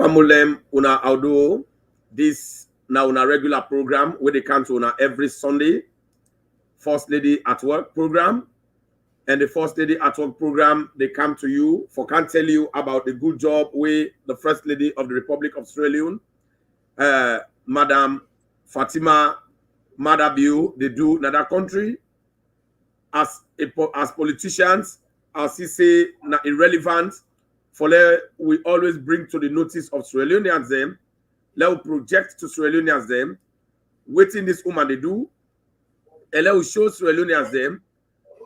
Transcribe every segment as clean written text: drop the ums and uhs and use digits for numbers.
Famulem una audio this now una regular program where they come to una every Sunday. First Lady at Work program. And the First Lady at Work program, they come to you for can tell you about the good job where the First Lady of the Republic of Sierra Leone, Madam Fatima Madabiu, they do in that country as politicians, as he say, not irrelevant. For we always bring to the notice of Sierra Leoneans them, let we project to Sierra Leoneans them, waiting this woman they do, and let we show Sierra Leoneans them,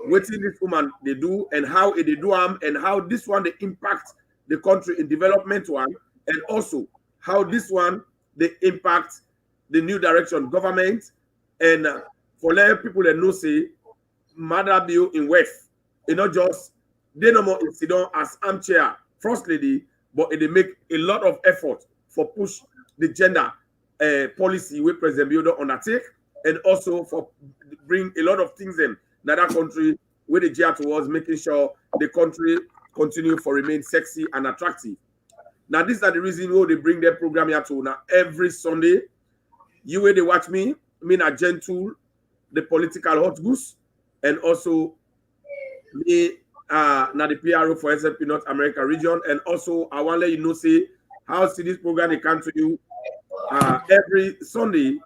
waiting this woman they do, and how they do them, and how this one they impact the country in development one, and also how this one they impact the new direction government, and for let people that know say, Mother Bill in West, you know, just they no more incident as armchair First Lady, but they make a lot of effort for push the gender policy where President Bill don't undertake, and also for bring a lot of things in that country where the gear towards making sure the country continue for remain sexy and attractive. Now, these are the reason why they bring their program here to now every Sunday. You where they watch me a gentle, the political hot goose, and also me now the PRO for SLP North America region, and also I want to let you know say how see this program they come to you every Sunday.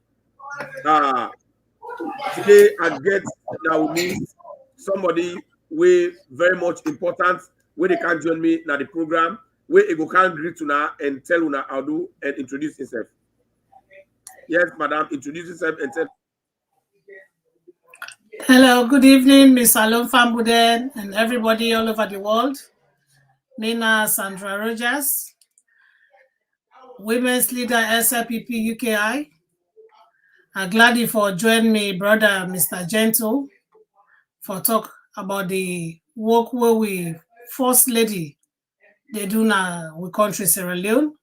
Today I get that we meet somebody way very much important where they can join me now the program where Ego can greet una and tell una how do and introduce himself. Yes, madam, introduce yourself and tell. Hello, good evening, Miss Alon Fambuden and everybody all over the world. Nina Sandra Rogers, Women's Leader SLPP UKI. I'm glad you for joining me, brother Mr. Gentle, for talk about the work where we First Lady they do now with country Sierra Leone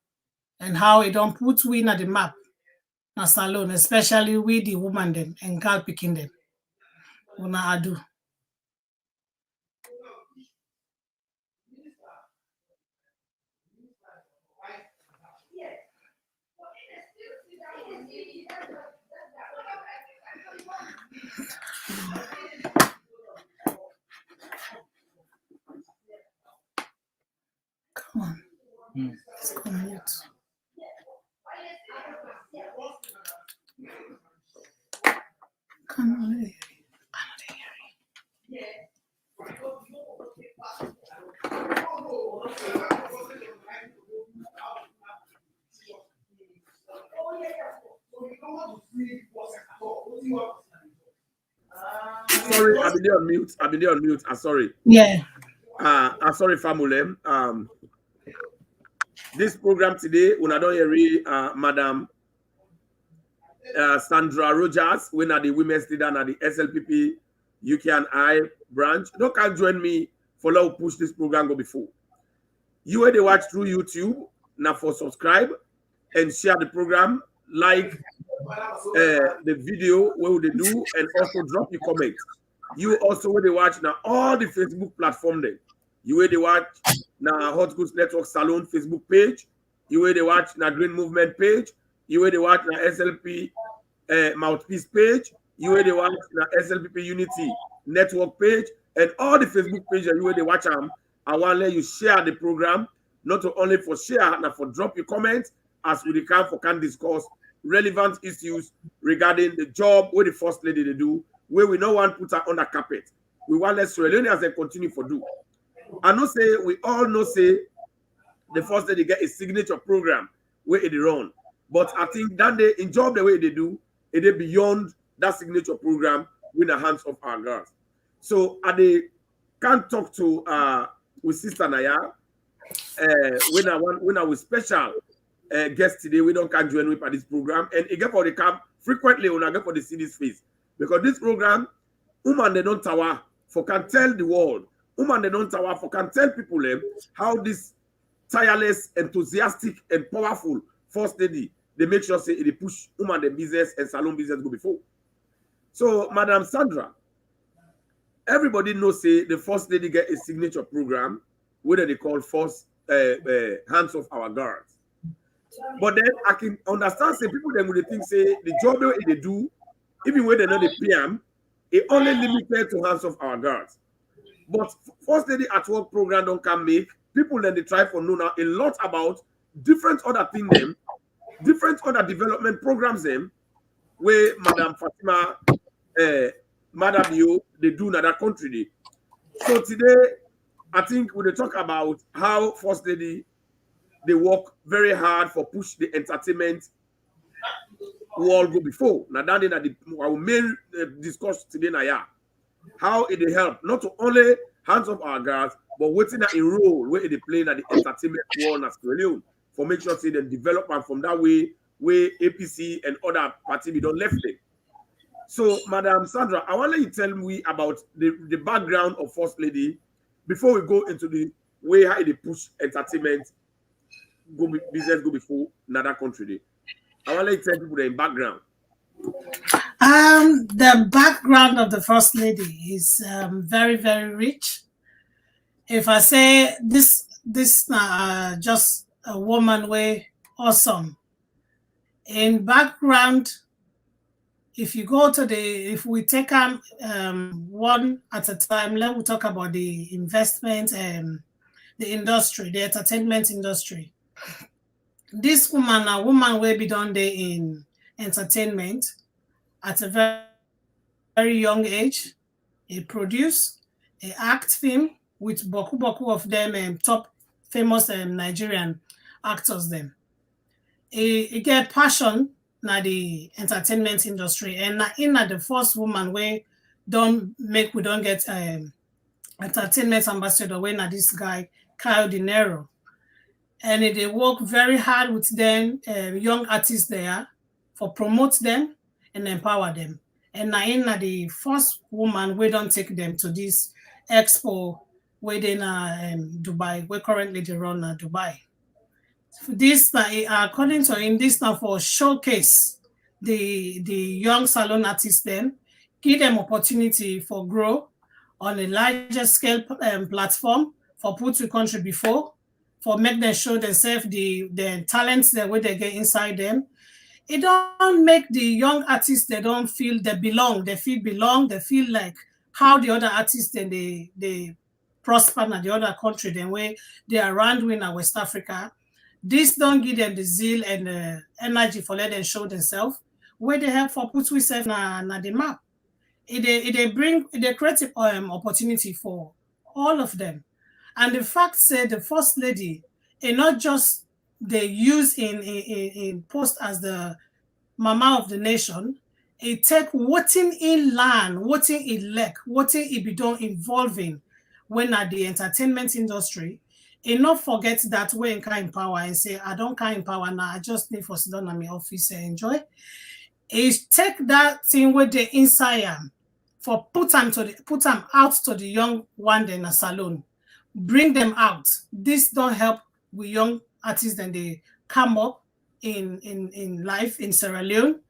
and how it don't put we at the map. Na Salone, especially with the woman them and girl picking them. Una adu. Come on. Let's go mute. Come on. Sorry, I've been on mute. I'm sorry. Yeah. I'm sorry, family. This program today, when I don't hear Madam Sandra Rogers, when are the women's leader at the SLPP UKI branch. Don't can join me for now push this program go before. You where they watch through YouTube, now for subscribe and share the program, like the video where they do, and also drop your comment. You also where they watch now all the Facebook platform there. You where they watch now Hot Goods Network Salon Facebook page. You where they watch now Green Movement page. You where they watch now SLP Mouthpiece page. You where they watch now SLPP Unity Network page, and all the Facebook pages you where they watch them. I want to let you share the program, not only for share, now for drop your comments as we can discuss relevant issues regarding the job where the First Lady they do, where we no one put her on the carpet. We want let Sierra Leoneans they continue for do. I know say we all know say the First Lady get a signature program where it run, but I think that they enjoy the way they do, it is beyond that signature program in the hands of our girls. So they can't talk to with Sister Naya. When I was special guest today, we don't can join with at this program, and again for the camp frequently when I get for the city's face because this program, woman they don't tower for can tell the world, woman they don't tower for can tell people how this tireless, enthusiastic, and powerful First Lady they make sure say they push woman the business and salon business go before. So, Madam Sandra, everybody knows say the First Lady get a signature program, whether they call First Hands of Our Girls. But then I can understand say people then would think say the job they do, even when they know the PM, it only limited to hands of our guards. But first lady at work program don't can make people then they try for know now a lot about different other thing them, different other development programs them where Madam Fatima Madam you they do in other country. Dey. So today I think we will talk about how first lady they work very hard for push the entertainment world go before. Now that the our main discuss today now yeah. How it help not to only hands of our guards, but waiting a role where they play in the entertainment world as well for make sure say them develop and from that way where APC and other party we don't left them. So, Madam Sandra, I want to let you tell me about the background of First Lady before we go into the way how they push entertainment business go before another country. Dey. I want to let you tell people the background. The background of the first lady is very, very rich. If I say this just a woman way awesome. In background, if you go to if we take one at a time, let me talk about the investment and the industry, the entertainment industry. This woman, a woman will be done there in entertainment at a very, very young age. He produce, he act film with boku of them top famous Nigerian actors them. He get passion na the entertainment industry and na in the first woman we don't get entertainment ambassador when na this guy Kyle De Niro. And they work very hard with them young artists there for promote them and empower them. And na the first woman we don't take them to this expo where they na Dubai, where currently they run Dubai. This according to him, this now for showcase the young salon artists them, give them opportunity for grow on a larger scale platform for put to country before, for make them show themselves the talents that way they get inside them. It don't make the young artists they don't feel they belong. They feel like how the other artists then they prosper in the other country then where they are around in West Africa. This don't give them the zeal and energy for let them show themselves. Where they help for put yourself na the map. It create opportunity for all of them. And the fact said the first lady, and not just they use in post as the mama of the nation, it take what in land, what in elect, what in it be done involving when at the entertainment industry, and not forget that way in kind power and say, I don't kind power now, I just need for sit down at my office and enjoy. Is take that thing with the inside for put them out to the young one in a salon. Bring them out. This don't help with young artists and they come up in life in Sierra Leone.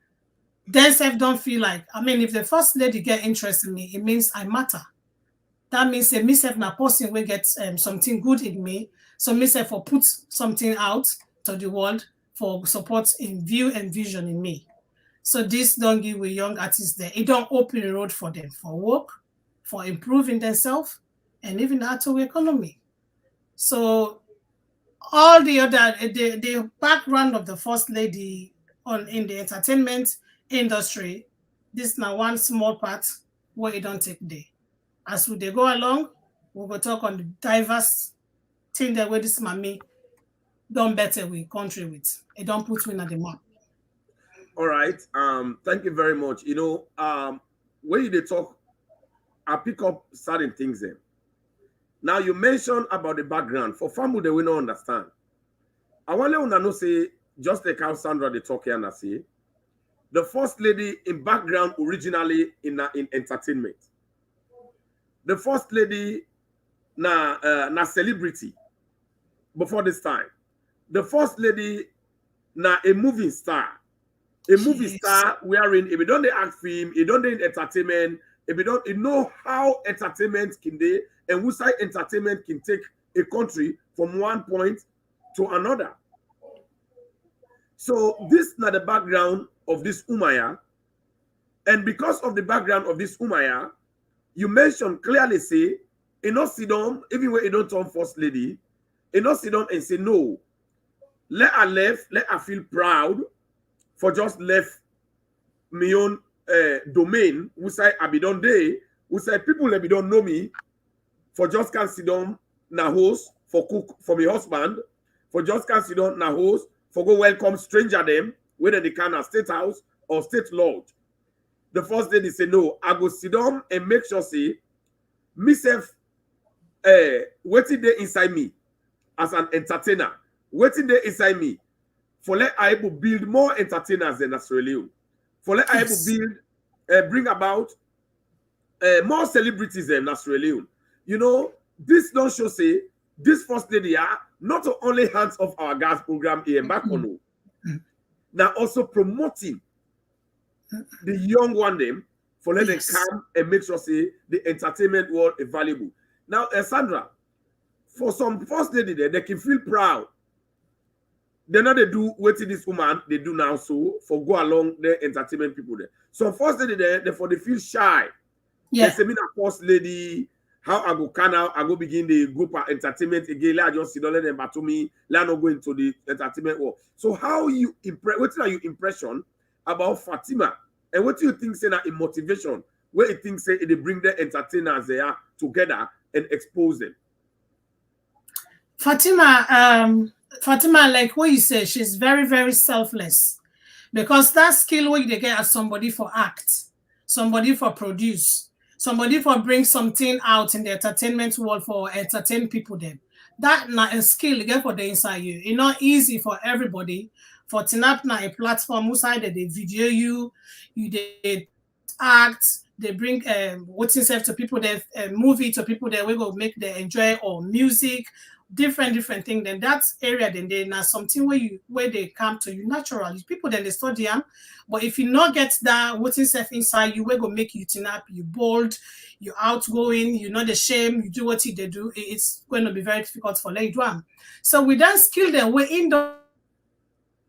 Themselves don't feel like, I mean, if the first lady get interest in me, it means I matter. That means a myself na person will get something good in me. So myself for put something out to the world for support in view and vision in me. So this don't give with young artists there. It don't open the road for them for work, for improving themselves, and even the auto economy. So all the other the background of the first lady in the entertainment industry, this now one small part where it don't take day. As we they go along, we will talk on the diverse thing that where this mommy done better with country with. It don't put me at the map. All right. Thank you very much. You know, when they talk, I pick up certain things there. Now you mentioned about the background. For family, they will not understand. I want to know say, just like how Sandra they talk here and I say, the first lady in background originally in entertainment. The first lady na celebrity before this time. The first lady na a movie star. A movie star wearing if you don't act film, you don't entertainment, if you don't you know how entertainment can do and which side entertainment can take a country from one point to another. So this not the background of this Umaya. And because of the background of this Umaya, you mentioned clearly say, you know, sit down, even when you don't turn first lady, you know, sit down and say, no, let her left, let her feel proud for just left my own domain, who say I be done day, who say people that be don't know me, for just can sit down na host for cook for my husband, for just can sit down na host for go welcome stranger them, whether they can at state house or state lodge. The first day they say no, I go sit down and make sure say myself waiting there inside me as an entertainer, waiting there inside me for let I able build more entertainers than Australia, for let I able Yes. build bring about more celebrities than Australia. You know, this don't show say this first lady are not only hands off our gas program here back on now also promoting the young one them for let them Yes. come and make sure say the entertainment world is valuable. Now, Sandra, for some first lady there, they can feel proud. They know they do what this woman they do now so for go along the entertainment people there. So first lady there, therefore they feel shy. They Yeah. say me na first lady. How I go canal, I go begin the group of entertainment again. Let I just sit down let them battle me. Let not go into the entertainment world. So how you impress? What are your impression about Fatima? And what do you think say that in motivation? Where you think say they bring the entertainers there together and expose them? Fatima, Fatima, like what you say, she's very, very selfless. Because that skill what they get as somebody for act, somebody for produce, somebody for bring something out in the entertainment world for entertain people then. That not a skill you get for the inside you. It's not easy for everybody. For Tinap na a platform who side they video you they act, they bring what's itself to people that movie to people that we go make they enjoy or music, different thing. Then that area then they now something where they come to you naturally. People then they study them, but if you not get that what's itself inside you, we go make you turn up, you bold, you outgoing, you not ashamed, you do what they do. It's going to be very difficult for them to do 'em. So we don't skill them, we in don't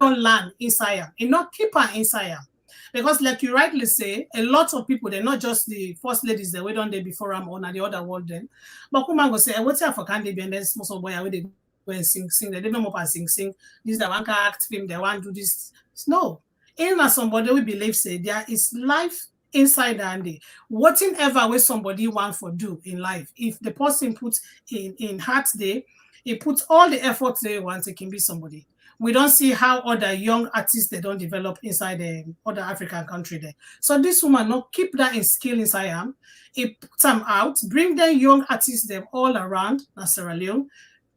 learn inside them, and not keep her inside them. Because like you rightly say, a lot of people, they're not just the first ladies that we don't they before them on the other world then. But come on go say, what's here for candy be and then small boy where they go and sing. They don't know more sing. This the one can act film, they want do this. No. In as somebody we believe say there is life inside and the whatever way somebody want for do in life. If the person puts in heart there, he puts all the effort they want, it can be somebody. We don't see how other young artists they don't develop inside the other African country there. So this woman not keep that in skill inside him. He put them out, bring the young artists them all around Sierra Leone,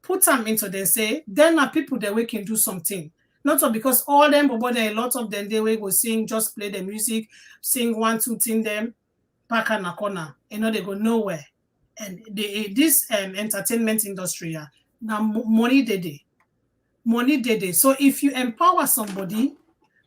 put them into them say, then are people that we can do something. Not all because all them, but there are a lot of them they will go sing, just play the music, sing one, two thing them, back in a corner, they go nowhere. And this entertainment industry, yeah, now money they. So if you empower somebody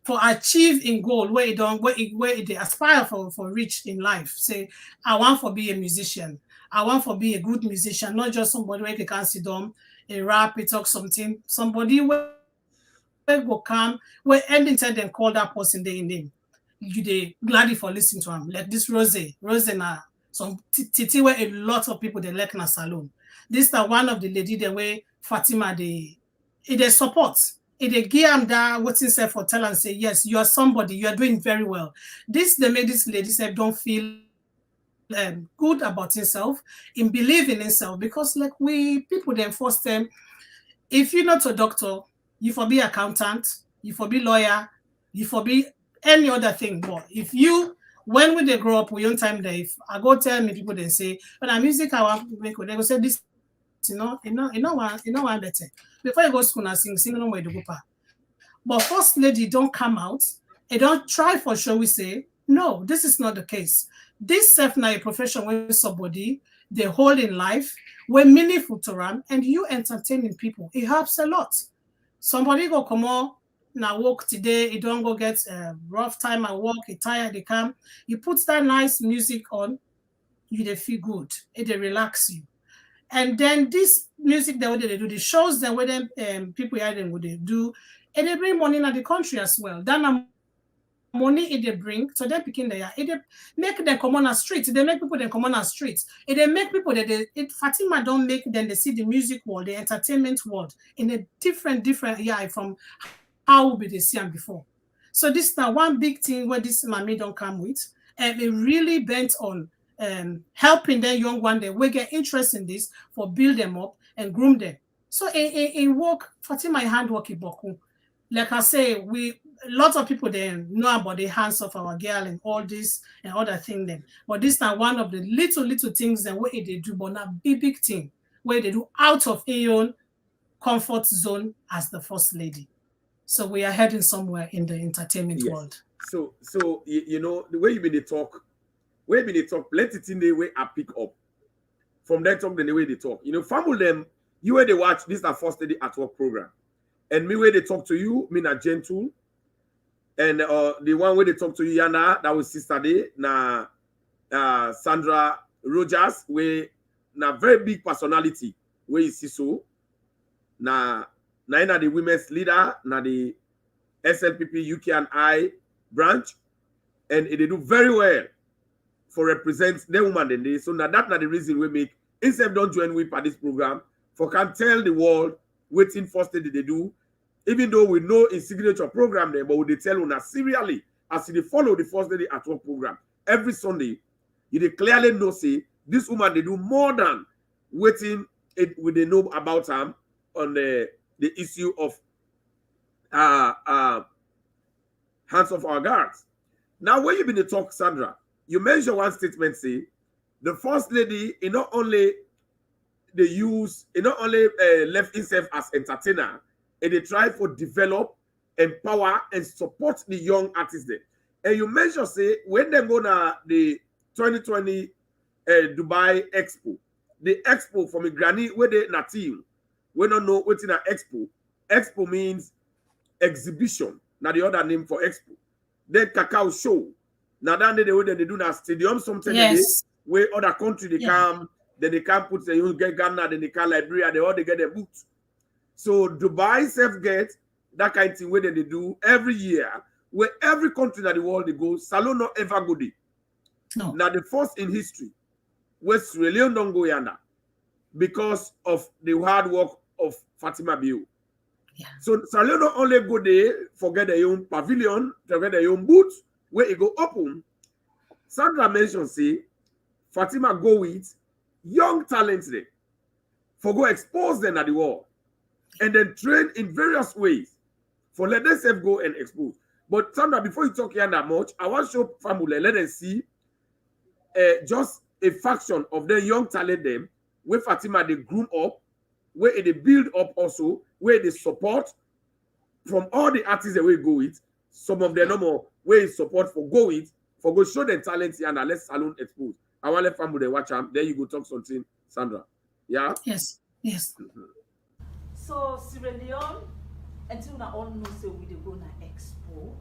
for achieve in goal where it don't where they aspire for reach in life, say I want to be a musician, I want to be a good musician, not just somebody where they can sit down, a rap, it talk something, somebody where go come where anytime them call that person their name, you they gladly for listening to him. Like this Rose na some titi where a lot of people they like na salon. This is one of the lady the way Fatima they support. They give them that what is for tell and say, yes, you are somebody, you are doing very well. This they made this lady say don't feel good about himself, in believing himself, because like we people then force them, if you're not a doctor, you for be accountant, you for be lawyer, you for be any other thing. But if you when we they grow up, we own time there. If I go tell me people they say, when I music I want to make, they go say this, one better. Before you go school and sing no more you go pa. But first lady don't come out, they don't try for sure. We say, no, this is not the case. This self now a profession where somebody they hold in life, where meaningful to run, and you entertaining people. It helps a lot. Somebody go come on now work today, you don't go get a rough time at work, you tired, they come. You put that nice music on, you they feel good, it they relax you. And then this music that what they do, the shows that what them people hear them what they do, And they bring money in the country as well. That money they bring, so they picking there. It make them come on a street. They make people them come on a street. They make people that Fatima don't make them they see the music world, the entertainment world in a different from how we they see them before. So this is now one big thing where this mommy don't come with, and it really bent on helping their young one. They will get interest in this for build them up and groom them. So in work, Fatima handwork boku. Like I say, lots of people then know about the hands of our girl and all this and other thing then. But this is one of the little things that what they do, but not big thing where they do out of your own comfort zone as the first lady. So we are heading somewhere in the entertainment world. So you know the way you been they talk, plenty thing the way I pick up from that talk, then the way they talk. You know, family them, you where they watch this is the first lady at work program. And me where they talk to you, me na gentle. And the one where they talk to you, Yana, that was Sister Day, na Sandra Rogers, where na very big personality, where you see so. Na the women's leader, na the SLPP UK and I branch, and they do very well for represent the woman in this. So now that's not the reason we make instead don't join with this program for can tell the world waiting first thing they do. Even though we know in signature program there, but we they tell you serially as they follow the first lady at work program every Sunday, you clearly know say this woman they do more than waiting it with they know about them on the issue of hands of our guards. Now, when you been to talk, Sandra, you mentioned one statement say the first lady, it not only left himself as entertainer, and they try for develop, empower, and support the young artists there. And you mentioned say when they go to the 2020 Dubai Expo, the expo from a granny where they na team, we don't know what's in an expo. Expo means exhibition. Now the other name for expo. Then cacao show. Now that they do na stadium something where other country they come, then they can put the get Ghana, then they can Liberia, they all they get their boots. So Dubai self get that kind of thing where they do every year, where every country in the world they go, Salon not ever go there. No. Now the first in history, where Sierra Leone don't go yonder because of the hard work of Fatima Bio. Yeah. So Sierra Leone don't only go there for get their own pavilion, to get their own boots, where it go open. Sandra mentioned say Fatima go with young talents there for go expose them at the world and then train in various ways for let themselves go and expose. But Sandra, before you talk here that much, I want to show family, let them see just a fraction of the young talent them where Fatima they groom up, where they build up also, where they support from all the artists that we go with. Some of them no more where support for go with, for go show them talent here and let salon expose. I want let family watch them. Then you go talk something, Sandra. Yeah? Yes. Yes. So Sierra Leone, until now all know say we go na expo,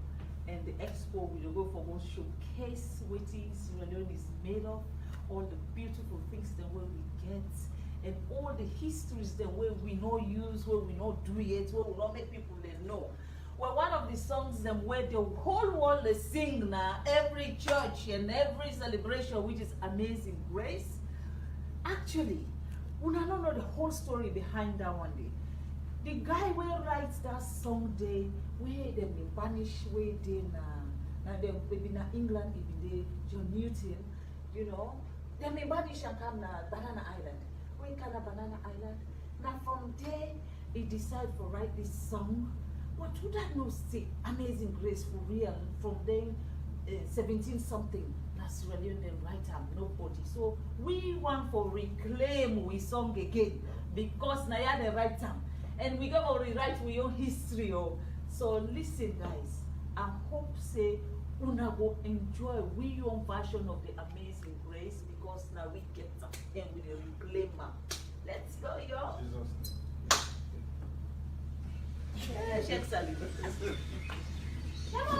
and the expo we go for one showcase what Sierra Leone is made of, all the beautiful things that where we get, and all the histories that where we not use, where we not do it, where we not make people they know. Well, one of the songs them where the whole world they sing now, every church and every celebration, which is Amazing Grace. Actually, we don't know the whole story behind that one day. The guy where writes that song day, where them in banish, where they now them maybe na England, even they John Newton, you know, them in banish and come na Banana Island. Where kind of Banana Island? Now from there, he decided to write this song. But who that knows say Amazing Grace for real from them 17 something? That's really on the right hand, nobody. So we want for reclaim we song again because now you the right time. And we got to rewrite your history. So listen guys, I hope say una go enjoy we own version of the Amazing Grace because now we get up and we reclaim her. Let's go, yo. Yeah, Sheikh Salim. Come on.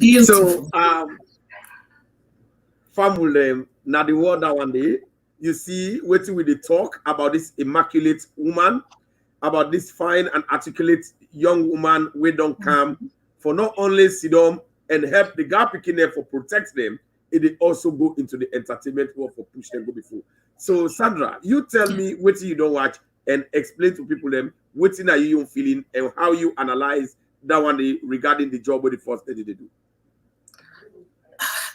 Beautiful. So family now the word that one day you see waiting with the talk about this immaculate woman, about this fine and articulate young woman we don't come for not only sit down and help the gap picking them for protect them, it also go into the entertainment world for push them go before. So Sandra, you tell me what you don't watch and explain to people them what are you feeling and how you analyze that one day regarding the job with the first lady they do.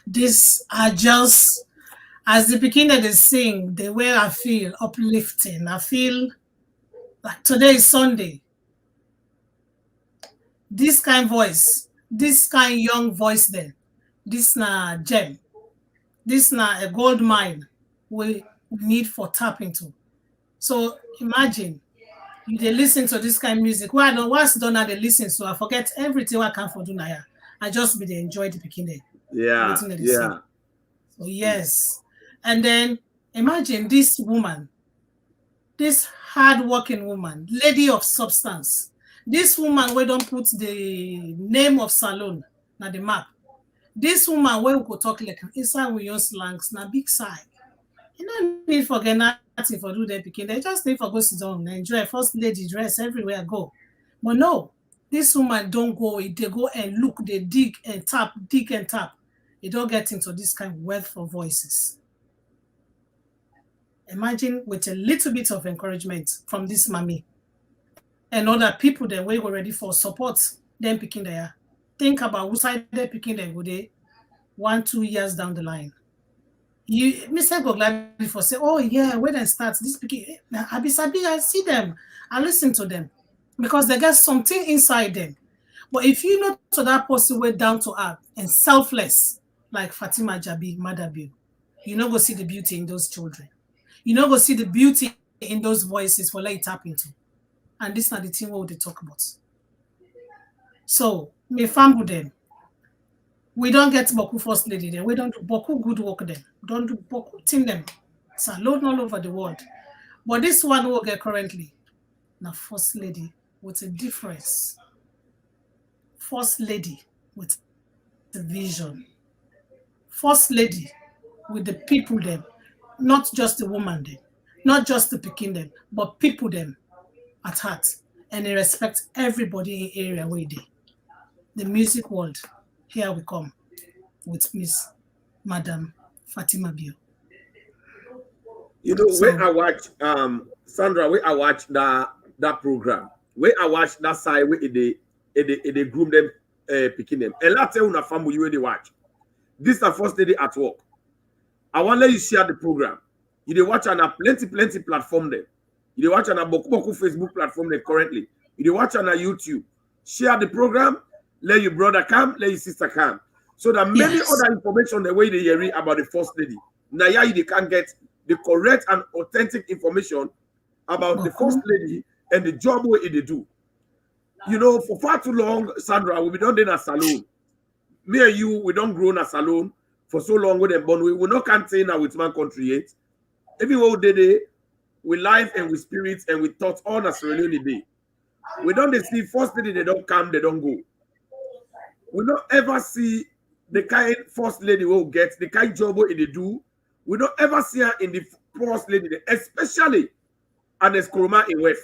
These are just, as the beginner they sing, the way I feel uplifting. I feel like today is Sunday. This kind voice, this kind young voice then, this na gem, this na a gold mine we need for tap into. So imagine you they listen to this kind of music. Why don't once done they listen so I forget everything I can for do now. I just be they enjoy the beginning. Yeah. So yes. And then imagine this woman, this hard-working woman, lady of substance. This woman we don't put the name of salon na the map. This woman where we could talk like inside we use slangs na big side. You don't need for get nothing for do that picking. They just need for go sit down, enjoy first lady dress everywhere I go. But no, this woman don't go, they go and look, they dig and tap, dig and tap. They don't get into this kind of wealth of voices. Imagine with a little bit of encouragement from this mommy and other people that we were ready for support, them picking there. Think about who side they're picking them would they 1-2 years down the line. You Mr. Gogla before say, oh yeah, when I start this picking, I see them, I listen to them because they get something inside them. But if you know to that person way down to earth and selfless, like Fatima Jabi, Madabi, you know go see the beauty in those children. You know go see the beauty in those voices for let it tap into. And this is not the thing what they talk about. So, me family them. We don't get Boku first lady then. We don't do Boku good work then. Don't do Boku team them. It's alone all over the world. But this one will get currently. Now first lady with a difference. First lady with the vision. First lady with the people them. Not just the woman them. Not just the picking them. But people them at heart. And they respect everybody in area where they. The music world. Here we come with Miss Madam Fatima Bio. You know, so, when I watch Sandra, when I watch that program, when I watch that side where they groom them picking them. And let's tell you family where they watch. This is the first lady at work. I want to let you share the program. You they watch on a plenty platform there. You they watch on a Boku Facebook platform there currently. You they watch on a YouTube. Share the program. Let your brother come, let your sister come. So that many other information the way they hear about the first lady. Now they can get the correct and authentic information about the first lady and the job way they do. You know, for far too long, Sandra, we don't in a salon. Me and you, we don't grow in a salon for so long with them born. We not can't say now with man country yet. Everywhere we did, we life and we spirit and we thought all the ceremony day. We don't see first lady, they don't come, they don't go. We don't ever see the kind first lady will get, the kind job what they do. We don't ever see her in the first lady, especially at the Skuruma in West.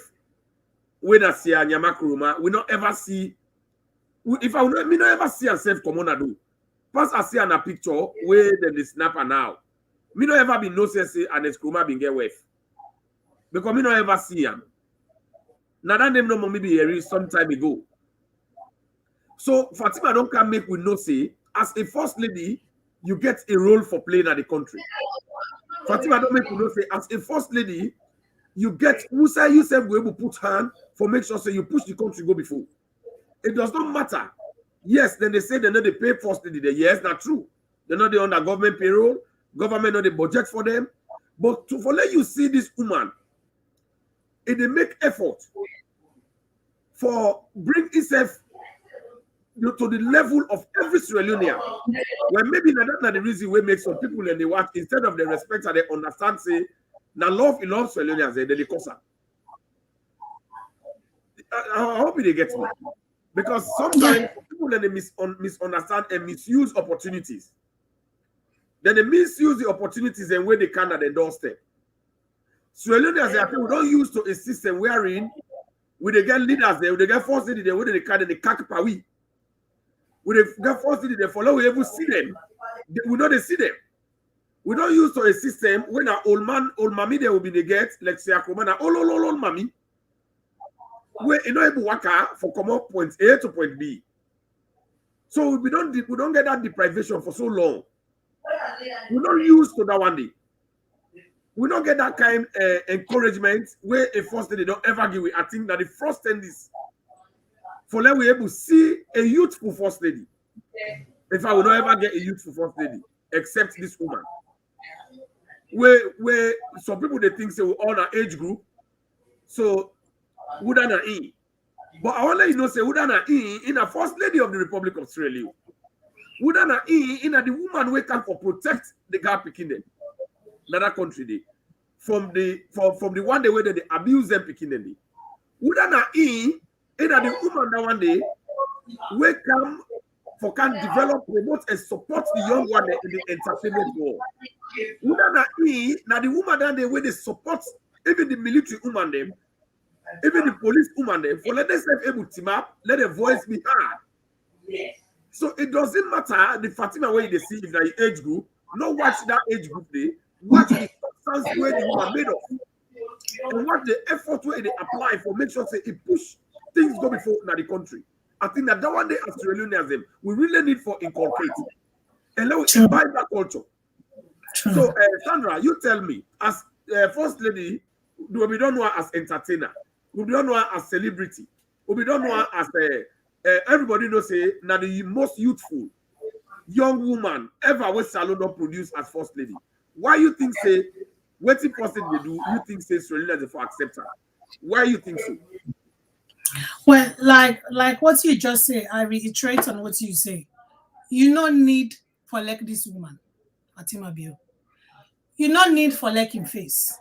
When I see her Nyama Kuruma, we don't ever see. If I would, me don't ever see herself come on a do. First I see her in a picture where they snap her now. Me don't ever be no sense and the Skuruma being get West. Because me don't ever see her. Now that name no more maybe here some time ago. So Fatima don't come make we no say as a first lady, you get a role for playing at the country. Fatima don't make we no say as a first lady, you get who say you say we able put hand for make sure so you push the country go before. It does not matter. Yes, then they say they know they pay first lady. Yes, not true. They know they on the government payroll, government know the budget for them. But to for let you see this woman, it they make effort for bring itself to the level of every Sierra Leonean. When maybe that's not the reason we make some people and they watch instead of the respect and they understand say now love Sierra Leoneans they cause her. I hope they get me. Because sometimes people then they misunderstand and misuse opportunities. Then they misuse the opportunities and where they can at the doorstep. So as they are, we don't use to a system wherein we they get leaders there, we they get first lady there, where they can and they cack pawi. We they get first lady there, follow we ever see them. We know they see them. We don't use to a system when an old mommy there will be the get, like say a command, old mommy. Where you know able worker for come up point A to point B. So we don't get that deprivation for so long. We don't use to that one day. We don't get that kind of encouragement where a first lady don't ever give. I think that the first thing is for let we able to see a youthful first lady. In fact, we don't ever get a youthful first lady except this woman. Where some people they think say we're all our age group. So Udana E. But I want to let you know say Udana E in a first lady of the Republic of Sierra Leone. Udana E in a the woman wake up for protect the gap picking them. Another country day. From the one day where they abuse them picking them. Udana E in a the woman that one day wake up for can develop, promote, and support the young one in the entertainment world. Udana E now the woman that they where they support even the military woman them. Even the police woman them for let themselves able to team up, let their voice be heard. Yes. So it doesn't matter the Fatima way they see if the age group, not watch that age group they watch the substance where the woman made of, and what the effort where they apply for make sure say it push things go before in the country. I think that one day as Australianism we really need for inculcate and let us imbibe that culture. So Sandra, you tell me as first lady, we don't know her as entertainer. We don't know her as celebrity. We don't know her as everybody knows say now the most youthful young woman ever was salon don't produce as first lady. Why you think say what the person they do? You think say Australia for accept her? Why you think so? Well, like what you just say, I reiterate on what you say. You don't need for like this woman, Fatima Bio. You don't need for like in face.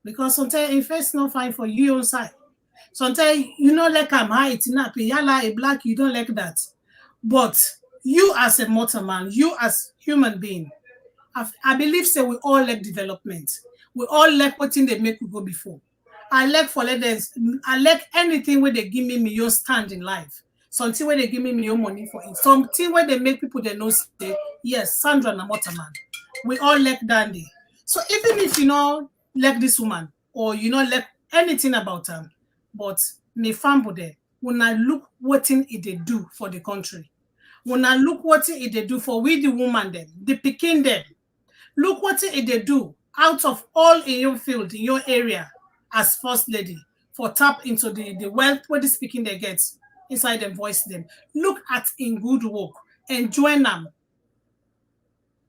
Because sometimes in face not fine for you on side. Sometimes you know like I'm high, it's not yala a black, you don't like that. But you as a mortal man, you as human being, I believe say we all like development. We all like what thing they make we go before. I like for letters, I like anything where they give me your stand in life. Something where they give me your money for it. Something where they make people they know say, yes, Sandra na mortal man. We all like dandy. So even if you know like this woman or you know like anything about her, but me fambo there, when I look what thing it they do for the country, when I look what thing it they do for we the woman them, the picking them, look what thing it they do out of all in your field, in your area as first lady for tap into the wealth where the speaking they get inside them, voice them. Look at in good work and join them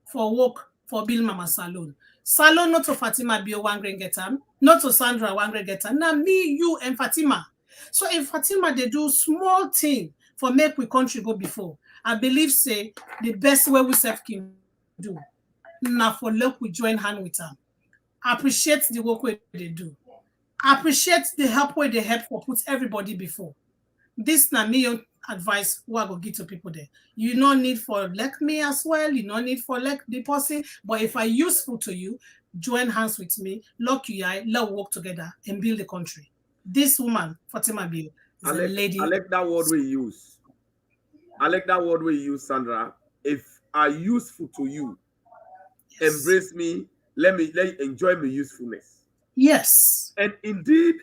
for work for Bill Mama Salon. Salon not to Fatima Bio Wangre Getam, not to Sandra Wangre Getam. Now me, you, and Fatima. So if Fatima they do small thing for make we country go before, I believe say the best way we self can do. Now for luck we join hand with them. Appreciate the work where they do. Appreciate the help where they help for put everybody before. This na me advice what I go give to people there. You no need for like me as well. You no need for like the person. But if I useful to you, join hands with me, lock your eye, let's work together and build the country. This woman, Fatima Bio, is a lady. I like that word we use. I like that word we use, Sandra. If I useful to you, yes. Embrace me. Let you enjoy my usefulness. Yes. And indeed,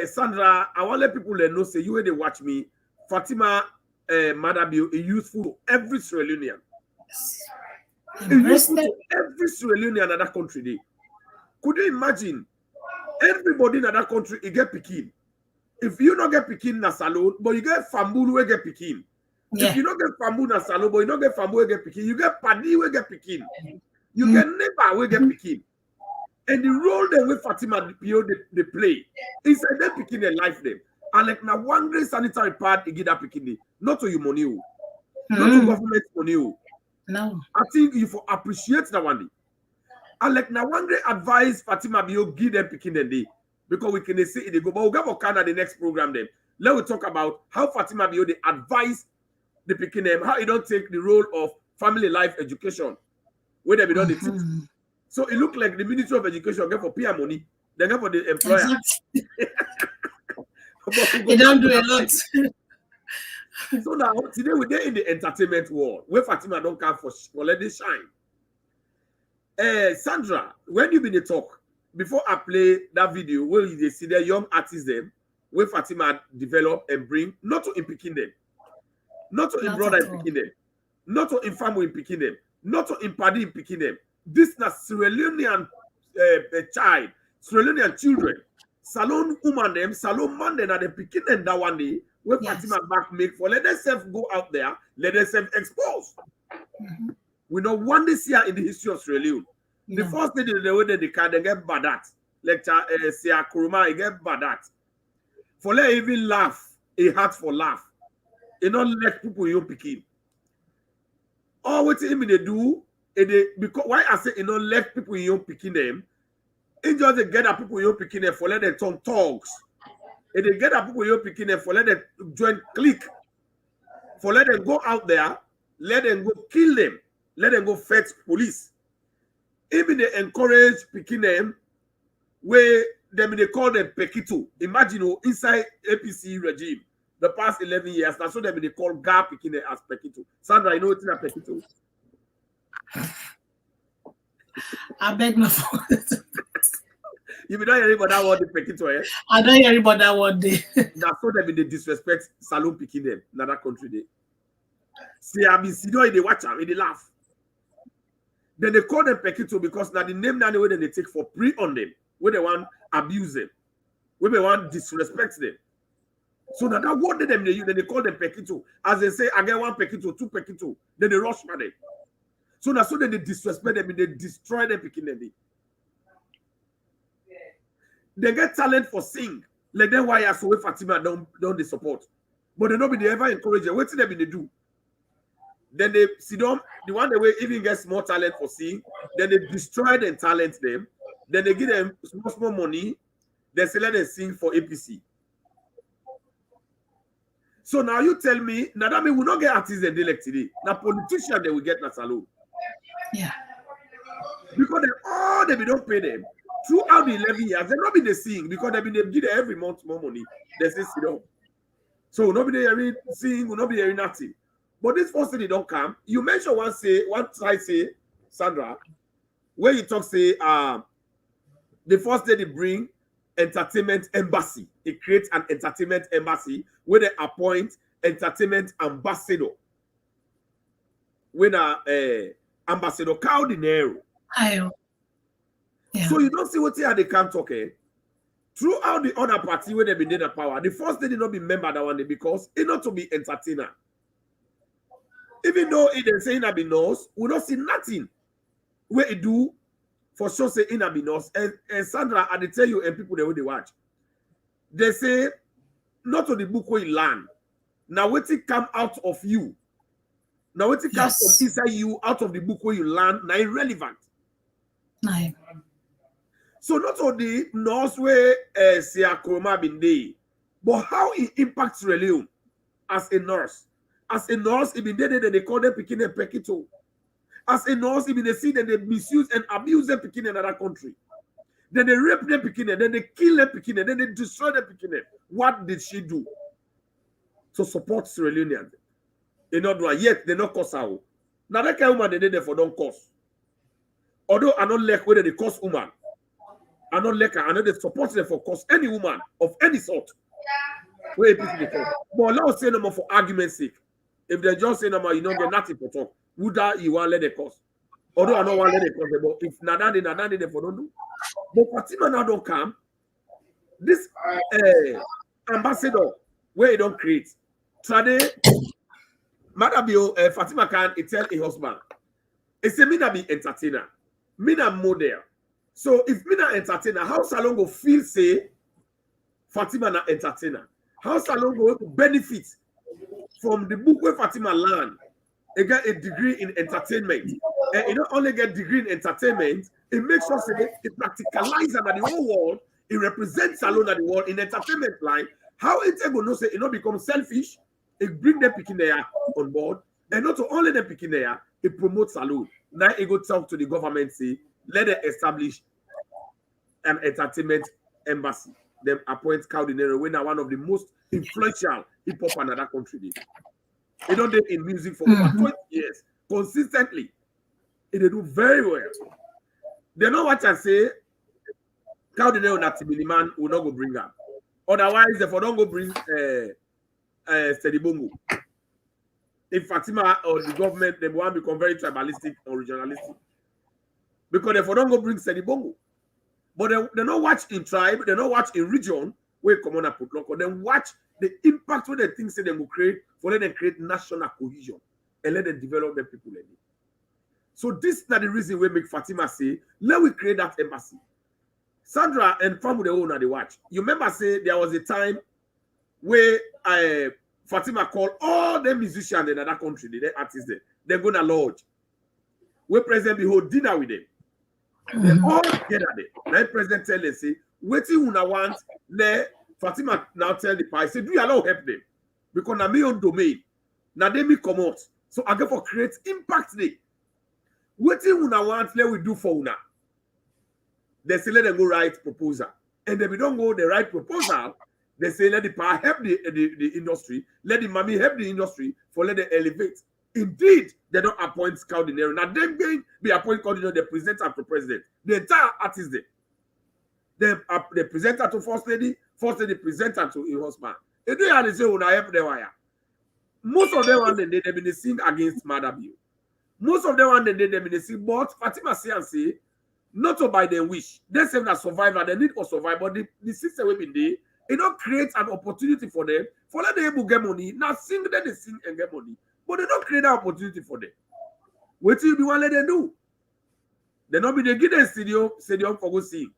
Sandra, I want to let people know say you when they watch me. Fatima Madabio is useful to every Sierra Leonean. Yes. It's useful to every Sierra Leonean in that country. Day. Could you imagine everybody in that country you get Pekin? If you not get Pekin na salon, but you get Fambulu we get Pekin. Yeah. If you don't get Fambu na salon, but you don't get Fambu we get Pekin, you get Padi we get Pekin. You get neighbor we get Pekin. And the role that with Fatima they play inside them Pekin their life them. And like now one great sanitary part you get that Pekin, not to your money, not to government money. No. I think you for appreciate that one day. And like now one great advice Fatima Bio give them Pekin the day. Because we can say it they go, but we'll get Canada the next program then. Let we talk about how Fatima Bio they advise the picking them, how you don't take the role of family life education, where they be done the teach. So it looked like the Ministry of Education get for PR money, they get for the employer. Exactly. They don't do a lot. So now today we're in the entertainment world where Fatima don't come for let it shine. Sandra, when you been the talk before I play that video where you see the young artists them where Fatima develop and bring not to in picking them, not to in brother in picking them, not to in family in picking them, not to in party in picking them. This na Sierra Leonean child, Sierra Leonean children, salon woman them, salon man them are the picking them that one day. Where Fatima back make for let themselves go out there, let themselves expose. We know one this year in the history of Sierra Leone. The first thing the way they can they get bad at. Lecture Sia Kuruma, get bad at. For let even laugh, a heart for laugh. You not let people you picking. All what they do, because why I say you not let people you picking them, it just they get at people you picking them for let them turn talks. And they get up people you're picking them for let them join click. For let them go out there, let them go kill them, let them go fetch police. Even they encourage picking them where they call them Pekito. Imagine inside APC regime, the past 11 years, that's what they call GA picking them as Pekito. Sandra, you know what's in a Pekito? I beg my phone. You be not hearing about that word, Pekito, eh? I don't hear about that word. That's what they disrespect salon picking them in that country. They see, I mean, see, they watch them, they laugh. Then they call them Pekito because now the name now the way they take for pre on them, where they want abuse them, where they want disrespect them. So now that word them they use, then they call them Pekito. As they say, I get one Pekito, two Pekito, then they rush for them. So now so then they disrespect them, they destroy them picking them. They get talent for sing. Like then why so Fatima don't they support. But they don't be they ever encourage them. What do they do? Then they see them, the one that way even gets more talent for sing, then they destroy them talent them, then they give them small money, then say let them sing for APC. So now you tell me, now that means we not get artists and elect today. Now politicians they will get that salon. Yeah. Because they don't pay them. Throughout the 11 years, they've not been sing because they've been give them every month more money. They say sit down. So we'll not be there sing, we'll not be hearing nothing. But this first thing they don't come. You mentioned one side say, Sandra, where you talk say the first day they bring entertainment embassy. They create an entertainment embassy where they appoint entertainment ambassador. When ambassador Cao Dinero. Yeah. So you don't see what here they can talk. Throughout the other party where they been in the power, the first day they not be member that one day because it not to be entertainer. Even though it they say in Abinos, we don't see nothing where it do for sure say in Abinos. And Sandra, I tell you, and people they watch. They say not to the book where you learn. Now what it come out of you. Now what it comes from inside you out of the book where you learn, now irrelevant. No. So not only knows where Sia Kuruma been there, but how it impacts Sierra as a nurse. As a nurse, it been there that they call them picking a Pekito. As a nurse, it been they see that they misuse and abuse them picking in another country. Then they rape them picking them, then they kill them picking them, then they destroy them picking them. What did she do to support Sierra Leoneans? They not do it yet, they not cause her. Now that kind of woman they did there for don't cause. Although I don't like whether they cause woman. I don't like her. I know they support them for cause any woman of any sort. Where people but let's say no more for argument's sake. If they just say no more, you don't get nothing for talk. Would that you want let the cause? Although I don't want let the cause, but if Nadani they for don't do. But Fatima now don't come. This ambassador where he don't create. Today, Madam Fatima can tell a husband. It say me not be entertainer. Me not model. So if me not entertainer, how Salon go feel say Fatima not entertainer? How Salon go benefit from the book where Fatima learn? He get a degree in entertainment. And he don't only get degree in entertainment, it makes sure say it practicalize that the whole world, it represents Salon at the world in entertainment line. How it go no say it not become selfish It bring them picking there on board, and not only them picking there, it promotes salon. Now it go talk to the government, say, let them establish an entertainment embassy. Them appoint Caldinero, when are one of the most influential hip hop in that country. They don't do in music for over 20 years consistently. They do very well. They know what I say. Caldinero na Timiniman will not go bring up. Otherwise, if I don't go bring Steady Bongo, if Fatima or the government, they want to become very tribalistic or regionalistic. Because if I don't go bring Steady Bongo, but they don't watch in tribe, they don't watch in region where come on and put local. Then watch the impact what they think say they will create for let them create national cohesion and let them develop the people. So this is not the reason we make Fatima say, let we create that embassy. Sandra and family the owner they watch. You remember say there was a time where Fatima called all the musicians in that country, the artists there. They're gonna lodge. We present the whole dinner with them. They all together there. Now president tell them say, waiting when I want, let Fatima now tell the pie, say, do you allow help them? Because now me own domain. Now they me come out. So I get for create impact there. Waiting when I want, let we do for una. They say let them go write proposal. And if we don't go the right proposal, they say let the power help the industry, let the mommy help the industry for let them elevate. Indeed, they don't appoint Caldinero. Now them going be appoint Caldinero, they present her to president. The entire artist there. They present her to first lady present her to her husband. They do how they say when I help them wire. Most of them they been sing against Mother Bill. Most of them they been sing, but Fatima say and say, not to by their wish. They say that survivor, they need for survival. But the system will be there. It don't create an opportunity for them for let them able get money. Now sing, then they sing and get money. But they don't create that opportunity for them. What will be one let them do? They not be they give them stadium for go sing.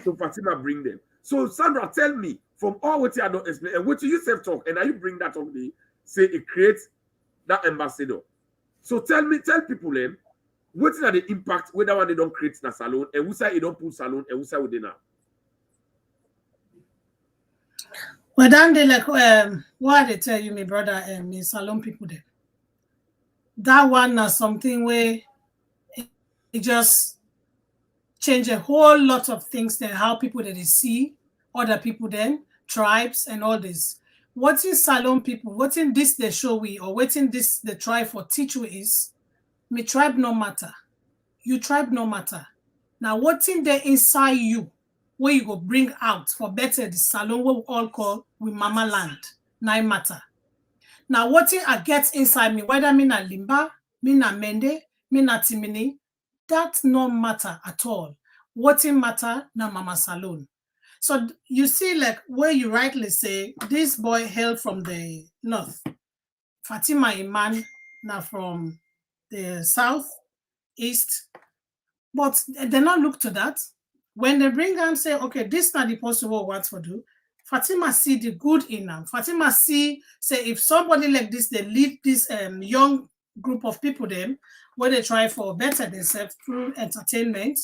So Fatima bring them. So Sandra, tell me from all what you don't explain and what you self talk, and now you bring that on the say it creates that ambassador. So tell people them what is the impact whether one they don't create in a salon and who say you don't put salon and who say they now. Well, then they like what they tell you, my brother, and me salon people there. That one is something where it just change a whole lot of things then how people that they see other people then tribes and all this. What in salon people, what in this they show we or what in this they try for teach we is me tribe no matter. You tribe no matter. Now what in there inside you where you go bring out for better the salon what we all call with mama land. Now matter. Now what in I get inside me, whether me na limba, me na mende, me na timini, that no matter at all. What in matter na mama salon. So you see, like where you rightly say, this boy hailed from the north. Fatima Iman now from the south, east. But they not look to that. When they bring and say, okay, this not the possible what to do, Fatima see the good in them. Fatima see, say, if somebody like this, they lead this young group of people them, where they try for better themselves through entertainment,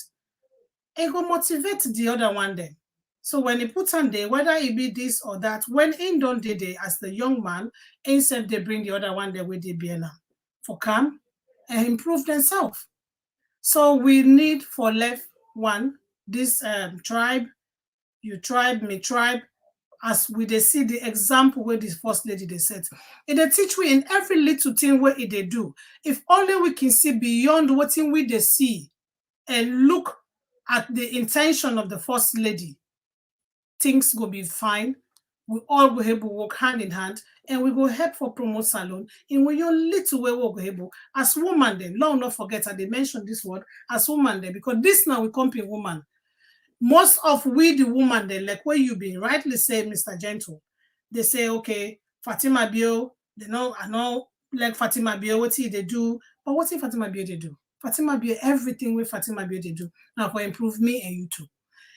it will motivate the other one then. So when he puts on there, whether it be this or that, when in don't they as the young man, instead they bring the other one there with the BNA for come and improve themselves. So we need for left one, this tribe, you tribe, me tribe, as we they see the example where this first lady they said. And they teach we in every little thing where they do. If only we can see beyond what we they see and look at the intention of the first lady, things will be fine. We all will able to work hand in hand and we go help for promote salon. And when you're little way we go able as woman then, long not forget that they mentioned this word as woman then, because this now we compare woman. Most of we the woman then, like where you been rightly say, Mr. Gentle, they say, okay, Fatima Bio, they know, I know like Fatima Bio, what they do, but what if Fatima Bio they do? Fatima Bio, everything with Fatima Bio they do. Now for improve me and you too.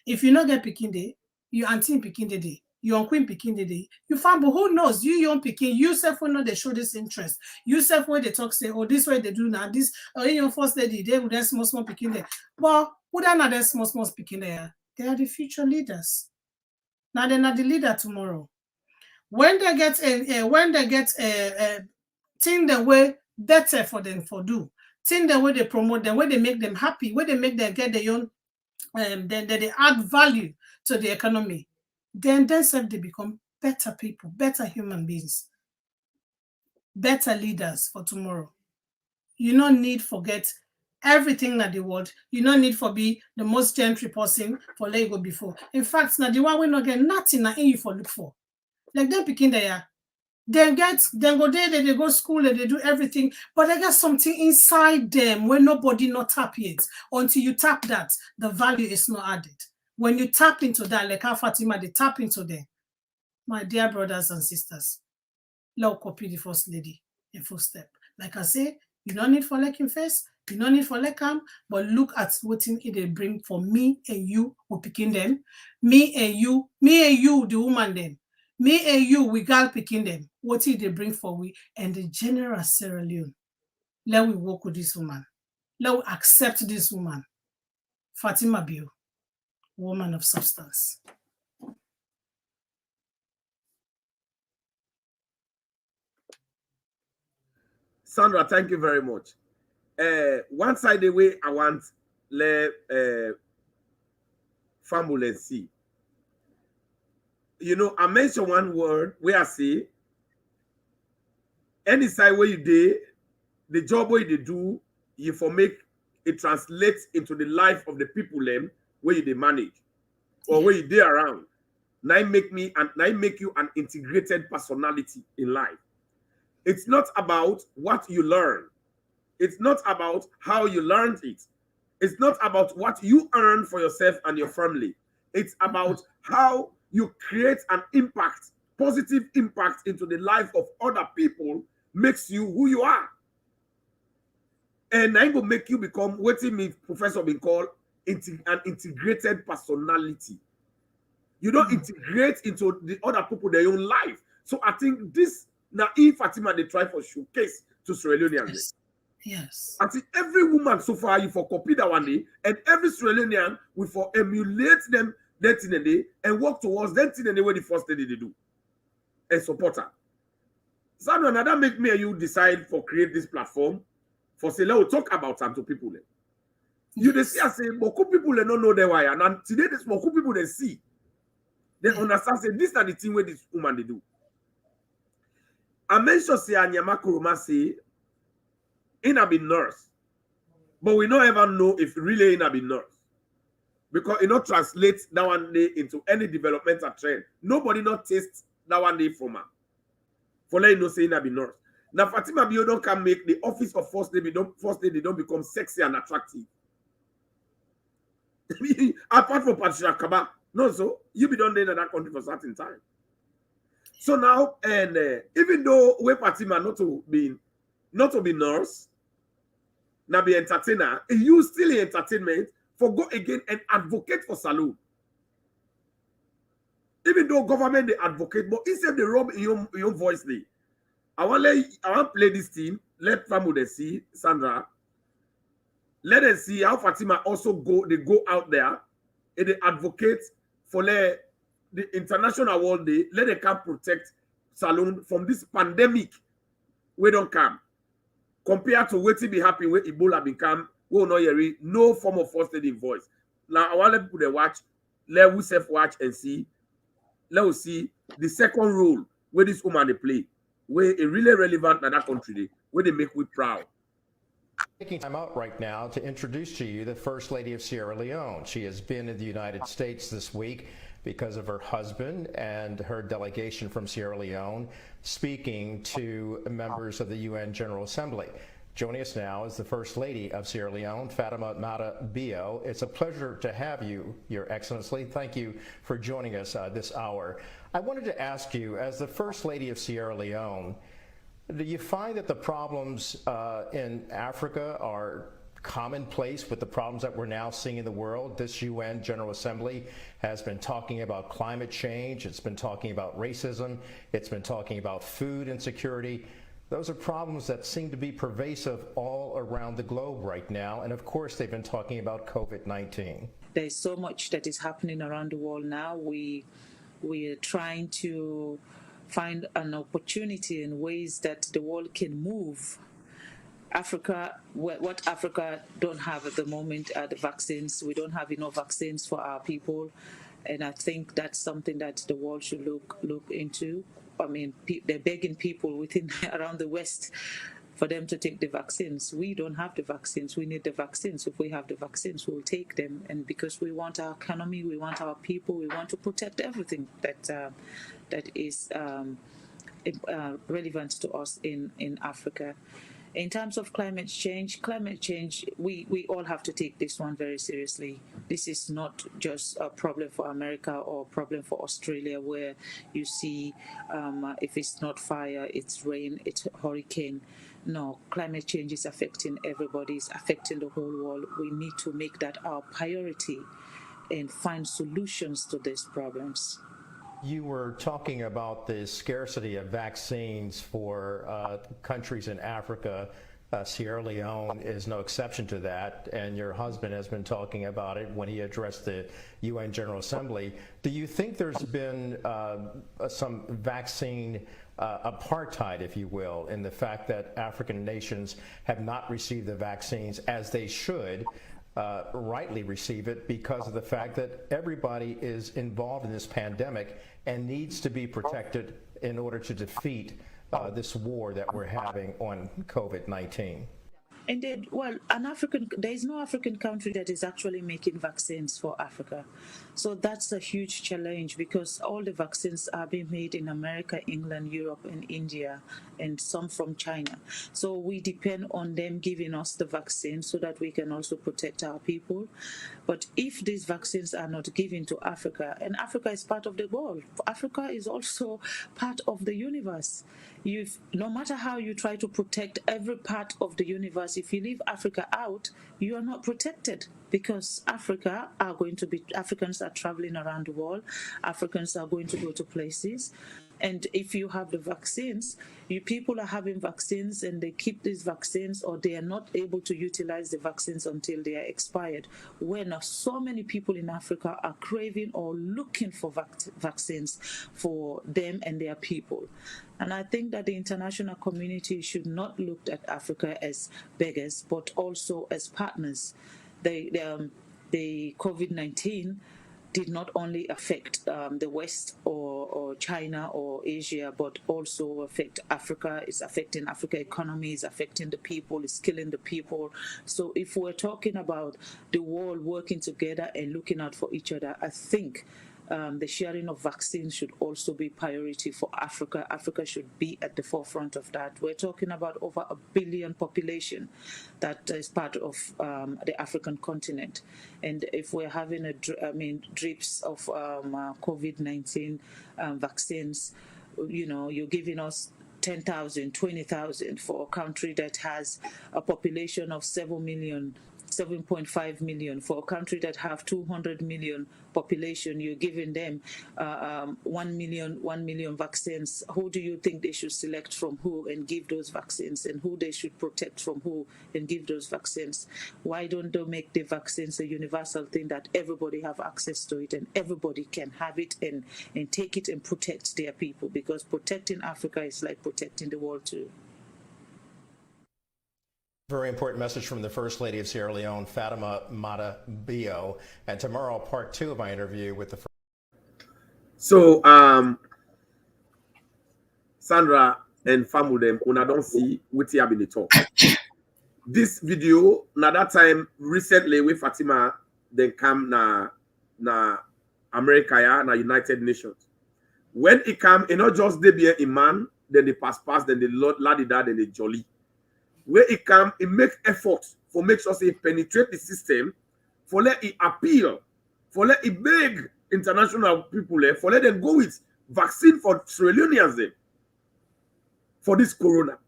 If you not get picking day, you auntie picking the day, you uncle picking the day, you found, but who knows? You young picking, you self will know they show this interest. You self where they talk say, oh, this way they do now, this or in your first lady, they would then small picking there. But who are not small picking there? They are the future leaders. Now they're not the leader tomorrow. When they get a thing the way better for them for do, thing the way they promote them, where they make them happy, where they make them get their own, then they add value to the economy, then themselves they become better people, better human beings, better leaders for tomorrow. You don't need forget everything that the world. You don't need for be the most gentry person for let you go before. In fact, now the one we not get nothing na in you for look for. Like them picking there, they go there, they go school, they do everything, but they got something inside them where nobody not tap yet. Until you tap that, the value is not added. When you tap into that, like how Fatima, they tap into them. My dear brothers and sisters, let's copy the first lady in full step. Like I say, you don't need for like him first, you don't need for like him, but look at what they bring for me and you who picking them, me and you, the woman them, me and you, we girl picking them, what they bring for we, and the general Sierra Leone. Let we work with this woman. Let we accept this woman. Fatima Bio, woman of substance. Sandra, thank you very much. One side the way I want le family see. You know, I mentioned one word where I say any side where you do, the job where you do, you for make it translates into the life of the people them where you they manage or where you they around. Now make you an integrated personality in life. It's not about what you learn. It's not about how you learned it. It's not about what you earn for yourself and your family. It's about how you create an impact, positive impact into the life of other people makes you who you are. And I'm going to make you become what me professor been called an integrated personality. You don't integrate into the other people their own life. So I think this now if Fatima they try for showcase to Sierra Leoneans. Yes. I think every woman so far you for copy that one day, and every Sierra Leonean will for emulate them that in a day and work towards that in the way the first lady they do and support her. So another make me and you decide for create this platform for say let's talk about them to people. You they see I say beaucoup people they don't know their why, and today this beaucoup people they see. They understand say this is the thing where this woman they do. I mentioned say Anyama Kuruma say in a be nurse, but we don't ever know if really in a be nurse because it not translates that one day into any developmental trend. Nobody not taste that one day from her for letting you know say in a be nurse. Now Fatima Bio don't can make the office of first lady don't become sexy and attractive. Apart from Patricia Kaba, no, so you be done there in that country for a certain time. So now, and even though we Fatima not to be nurse, now be entertainer, you still in entertainment for go again and advocate for salute. Even though government they advocate, but instead they rub your voice there. I want play this team. Let family see Sandra. Let us see how Fatima also they go out there and they advocate for the International World Day. Let them come protect Salone from this pandemic. We don't come. Compared to waiting be happy when Ebola become, we will not hear no form of first lady voice. Now I want people to watch, let we self watch and see. Let us see the second role where this woman they play, where it really relevant in that country, where they make we proud. Taking time out right now to introduce to you the First Lady of Sierra Leone. She has been in the United States this week because of her husband and her delegation from Sierra Leone speaking to members of the UN General Assembly. Joining us now is the First Lady of Sierra Leone, Fatima Mata Bio. It's a pleasure to have you, Your Excellency. Thank you for joining us this hour. I wanted to ask you, as the First Lady of Sierra Leone, do you find that the problems in Africa are commonplace with the problems that we're now seeing in the world? This UN General Assembly has been talking about climate change. It's been talking about racism. It's been talking about food insecurity. Those are problems that seem to be pervasive all around the globe right now. And of course, they've been talking about COVID-19. There's so much that is happening around the world now. We are trying to find an opportunity in ways that the world can move. Africa, what Africa don't have at the moment are the vaccines. We don't have enough vaccines for our people, and I think that's something that the world should look into. I mean, they're begging people within around the West for them to take the vaccines. We don't have the vaccines. We need the vaccines. If we have the vaccines, we'll take them. And because we want our economy, we want our people, we want to protect everything that is relevant to us in Africa. In terms of climate change, we all have to take this one very seriously. This is not just a problem for America or a problem for Australia, where you see if it's not fire, it's rain, it's hurricane. No, climate change is affecting everybody, it's affecting the whole world. We need to make that our priority and find solutions to these problems. You were talking about the scarcity of vaccines for countries in Africa. Sierra Leone is no exception to that, and your husband has been talking about it when he addressed the UN General Assembly. Do you think there's been some vaccine apartheid, if you will, in the fact that African nations have not received the vaccines as they should? Rightly receive it because of the fact that everybody is involved in this pandemic and needs to be protected in order to defeat this war that we're having on COVID-19. Indeed, well, there is no African country that is actually making vaccines for Africa. So that's a huge challenge because all the vaccines are being made in America, England, Europe, and India, and some from China. So we depend on them giving us the vaccine so that we can also protect our people. But if these vaccines are not given to Africa, and Africa is part of the world, Africa is also part of the universe. No matter how you try to protect every part of the universe, if you leave Africa out, you are not protected because Africans are traveling around the world. Africans are going to go to places. And if you have the vaccines, people are having vaccines and they keep these vaccines or they are not able to utilize the vaccines until they are expired. When so many people in Africa are craving or looking for vaccines for them and their people. And I think that the international community should not look at Africa as beggars, but also as partners. The COVID-19 did not only affect the West or China or Asia, but also affect Africa. It's affecting Africa economy, it's affecting the people, it's killing the people. So if we're talking about the world working together and looking out for each other, I think the sharing of vaccines should also be priority for Africa. Africa should be at the forefront of that. We're talking about over 1 billion population that is part of the African continent. And if we're having drips of COVID-19 vaccines, you're giving us 10,000, 20,000 for a country that has a population of 7.5 million. For a country that have 200 million population, you're giving them 1 million vaccines. Who do you think they should select from who and give those vaccines, and who they should protect from who and give those vaccines? Why don't they make the vaccines a universal thing that everybody have access to it and everybody can have it and take it and protect their people? Because protecting Africa is like protecting the world too. Very important message from the First Lady of Sierra Leone, Fatima Mata Bio. And tomorrow, part 2 of my interview with the First. So, Sandra and Famudem, una don't see what you have in the talk. This video, na that time recently with Fatima, then come na America, na United Nations. When it come, not just they be a man, then they pass, then they laddie that, then they jolly. Where it come, it makes effort for make sure it penetrate the system, for let it appeal, for let it beg international people, for let them go with vaccine for Sierra Leoneans for this corona.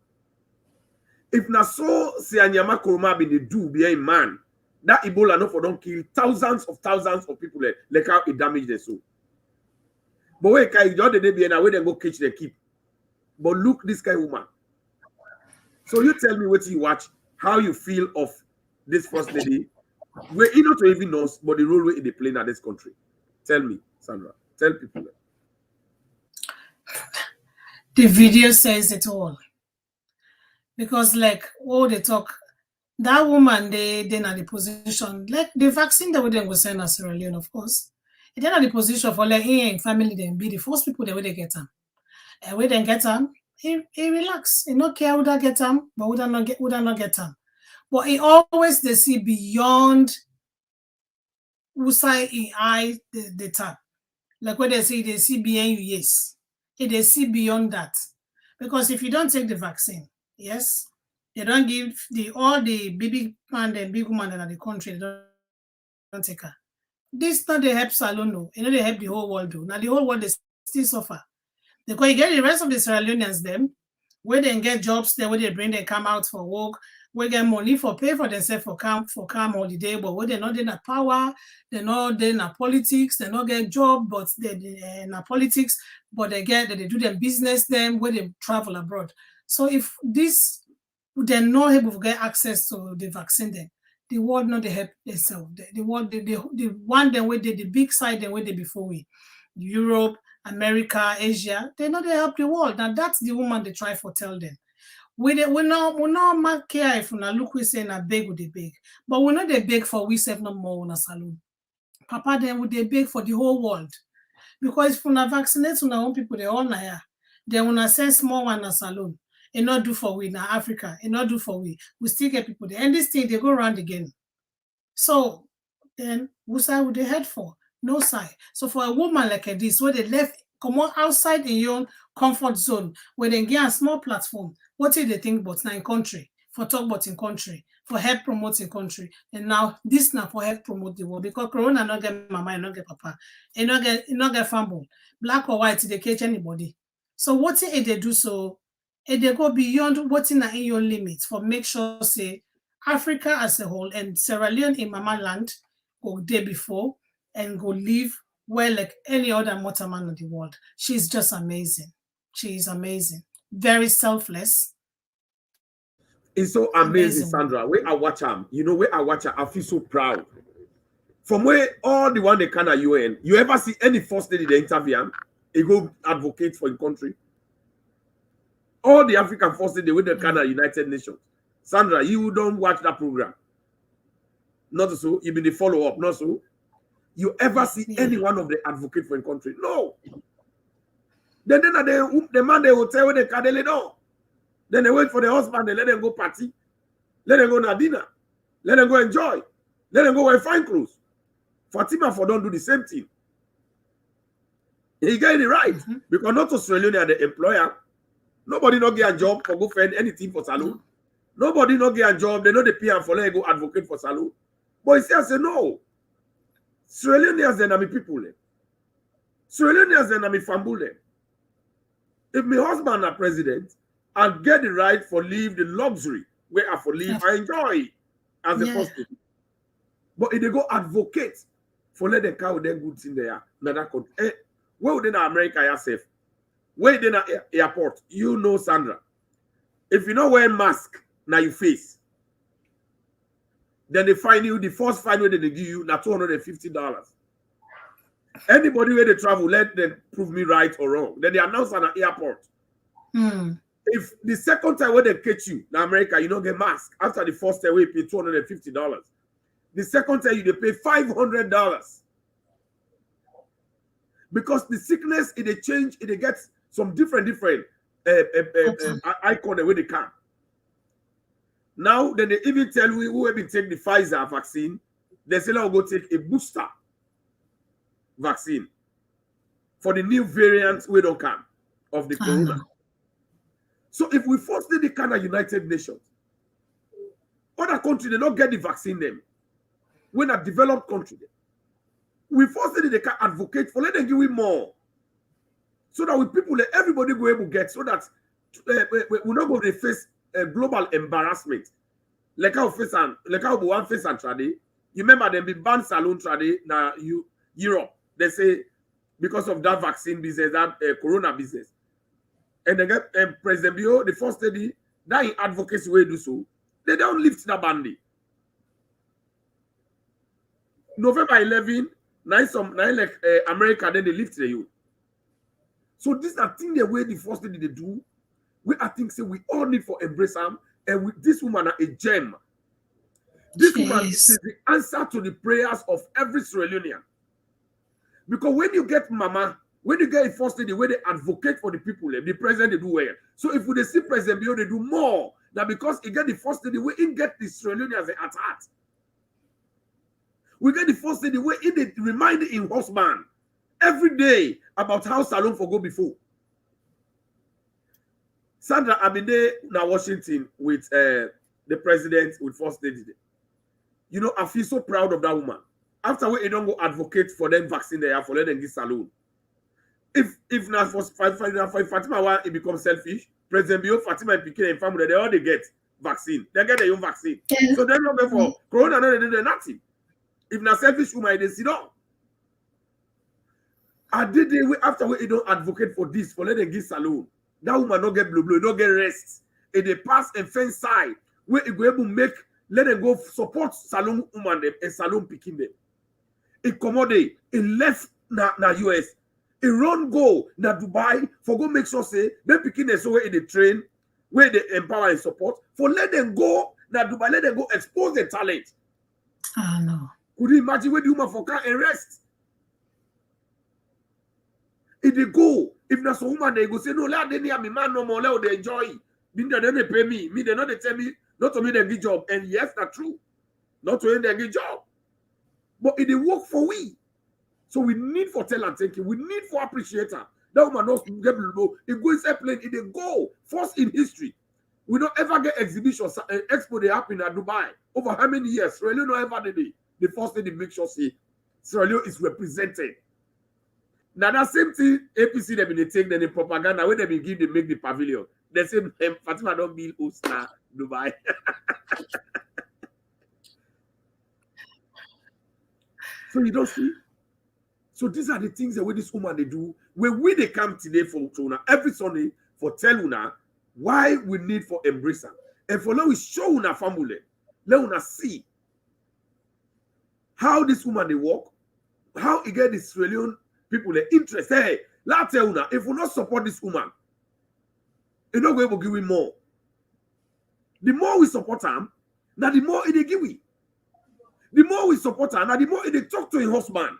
If na so Sianyama Koroma be the do be a man, that Ebola no for don't kill thousands of people like how it damage the soul. But wait, can you the be na way they go catch the keep. But look this kind of woman. So you tell me what you watch, how you feel of this First Lady, where you not even knows, but the role they play in this country. Tell me, Sandra. Tell people. The video says it all. Because like all they talk, that woman they not the position, like the vaccine that we then go send us Sierra Leone, of course. They not the position for like in family then be the first people that way they get them. And we then get them, he relax. He not care who that get them, but who that not get them. But he always they see beyond who say he eye the tap. Like when they say they see beyond you, yes. They see beyond that. Because if you don't take the vaccine, yes, they don't give all the baby man and big woman in the country, they don't take her. This not they help Salon, no. You know, they help the whole world, though. Now the whole world they still suffer. Because you get the rest of the Sierra Leoneans, them, where they get jobs there, where they bring them come out for work, where get money for pay for themselves for calm holiday, but where they're not in a power, they're not in a politics, they not get job, but they're in a politics, but they do their business them where they travel abroad. So if this they're not able to get access to the vaccine, then the world not they help themselves. The world the one them where they the big side them where they before we Europe, America, Asia, they know they help the world. Now that's the woman they try for tell them. We not care if we look we say na beg with the beg, but we know they beg for we save no more on a saloon. Papa then would they beg for the whole world, because if we not vaccinate on our own people they all na here, then we not send small one a saloon. It not do for we na Africa. It not do for we. We still get people there, and this thing they go around again. So then whose side would they head for? No side. So for a woman like this, where they left come on outside in your own comfort zone, where they get a small platform, what did they think about now in country? For talk about in country, for help promoting country. And now this now for help promote the world. Because Corona not get mama, not get papa, and not get family. Black or white, they catch anybody. So what if they do so? If they go beyond what's in your limits for make sure say Africa as a whole and Sierra Leone in Mama Land go day before and go live well like any other mortal man in the world. She's just amazing. She is amazing. Very selfless. It's so amazing, Sandra. Where I watch her, where I watch her, I feel so proud. From where all the one they can at UN, you ever see any first lady they interview, they go advocate for a country? All the African first lady with the kind of United Nations. Sandra, you don't watch that program. Not so. You been the follow-up, not so. You ever see any one of the advocate for a country? No. Then the man they hotel where they can they don't. Then they wait for the husband, they let them go party, let them go to dinner, let them go enjoy, let them go wear fine clothes. Fatima for don't do the same thing. He get it right. Because not Australia are the employer. Nobody not get a job for go find anything for saloon. Nobody not get a job. They know the PM for let go advocate for saloon. But he say no. Sierra Leoneans then are my people. Sierra Leoneans then are my family. If my husband are president, I get the right for live the luxury where I for live, I enjoy as a first people. But if they go advocate for let them carry their goods in there, now that country. Where would they in America yourself? Where they in airport? You know, Sandra. If you not wear mask, now you face. Then they find you, the first fine way they give you, now $250. Anybody where they travel, let them prove me right or wrong. Then they announce at an airport. If the second time where they catch you, in America, you don't get mask. After the first time, we pay $250. The second time, they pay $500. Because the sickness, it they change, it they get some different icon the way they can. Now, then they even tell you who have been taking the Pfizer vaccine, they say, now go take a booster vaccine for the new variants we don't come of the corona. So if we force the kind of United Nations, other countries, they don't get the vaccine them. We're not developed country. We force they can advocate for, let them give we more. So that with people, everybody go able to get, so that we're not going to face a global embarrassment. Like how one face and trade. You remember them be banned saloon trade now Europe. They say because of that vaccine business, that corona business. And they get President Bio, the first lady, that in advocacy way do so. They don't lift that bandy. November 11, like America, then they lift the youth. So these are things the way the first lady they do. I think say we all need for embrace them. And this woman are a gem. This woman is the answer to the prayers of every Sierra Leonean. Because when you get mama, when you get a first lady, where they advocate for the people, the president they do well. So if we see President Bio, they do more. Now because you get the first lady, we in get the Sierra Leoneans at heart. We get the first lady, we in the remind in husband every day about how Salon for go before. Sandra, I've been there now Washington with the president, with first lady. You know, I feel so proud of that woman. After we don't go advocate for them vaccine they have for let them get Salon. If not for Fatima one, it becomes selfish. President Bio, Fatima and Pikin and family, they all they get vaccine. They get their own vaccine. Yeah. So they're not going for Corona, no, they do nothing. If not selfish woman, they sit down. I did it after we don't advocate for this, for let them get Salon. That woman don't get blue, don't get rest. And they pass and fence side where it go able to make, let them go support Salon woman them and Salon picking them. It commodity, it left na US. It run go na Dubai for go make sure say they picking them so where in the train, where they empower and support. For let them go na Dubai, let them go expose their talent. Ah no. Could you imagine where the woman for can arrest? If they go, if not so woman they go say no, let them me man no more, let they enjoy. Then they pay me. Me they not they tell me not to me they get job. And yes, that's true. Not to them they get job. But it they work for we. So we need for tell and thank you. We need for appreciate her. That woman not get below. It goes airplane, it they go first in history. We don't ever get exhibitions, expo they happen in Dubai. Over how many years? Sierra Leone not ever did the first thing they make sure say Sierra Leone is represented. Now that same thing APC they been take then the propaganda when they been give they make the pavilion. They say Fatima don't build host na Dubai. So you don't see. So these are the things that with this woman they do. When they come today for Una every Sunday for tell Una why we need for embrace her. And for now we show Una family. Let Una see how this woman they work, how it get the Australian people the interest. Hey, let's tell Una if we not support this woman, you're not going to give him more. The more we support her, now the more it they give we. The more we support her, now the more it they talk to her husband.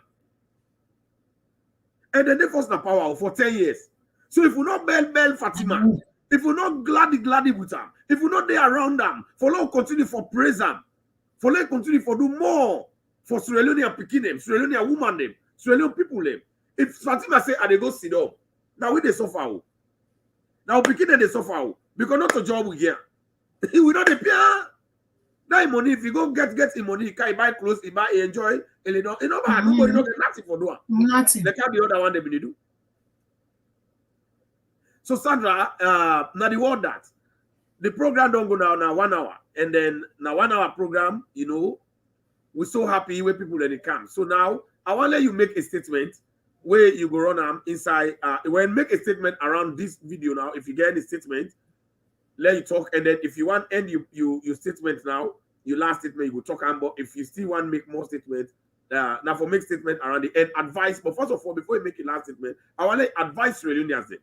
And then they force the power for 10 years. So if we not bell Fatima, if we not gladdy with them, if we not there around them, for long continue for praise them, for long continue for do more for Sierra Leone and picking them, Sierra Leone woman them, Sierra Leone people them. If Fatima say, I they go sit down, now we they suffer. Now picking them they suffer because not a job we get. We not the pay. That money, if you go get the money, you can buy clothes, you buy, you enjoy, and you know, nobody don't get nothing for doing. Nothing. They can't the other one they been do. So Sandra, now the word that the program don't go now 1 hour, and then now 1 hour program, you know, we're so happy when people let it come. So now I want to let you make a statement where you go run inside. When make a statement around this video now, if you get any statement, let you talk, and then if you want end your statement now, your last statement you will talk about. If you still want to make more statements, now for make statement around the end advice. But first of all, before you make your last statement, I want to advise Sierra Leoneans them.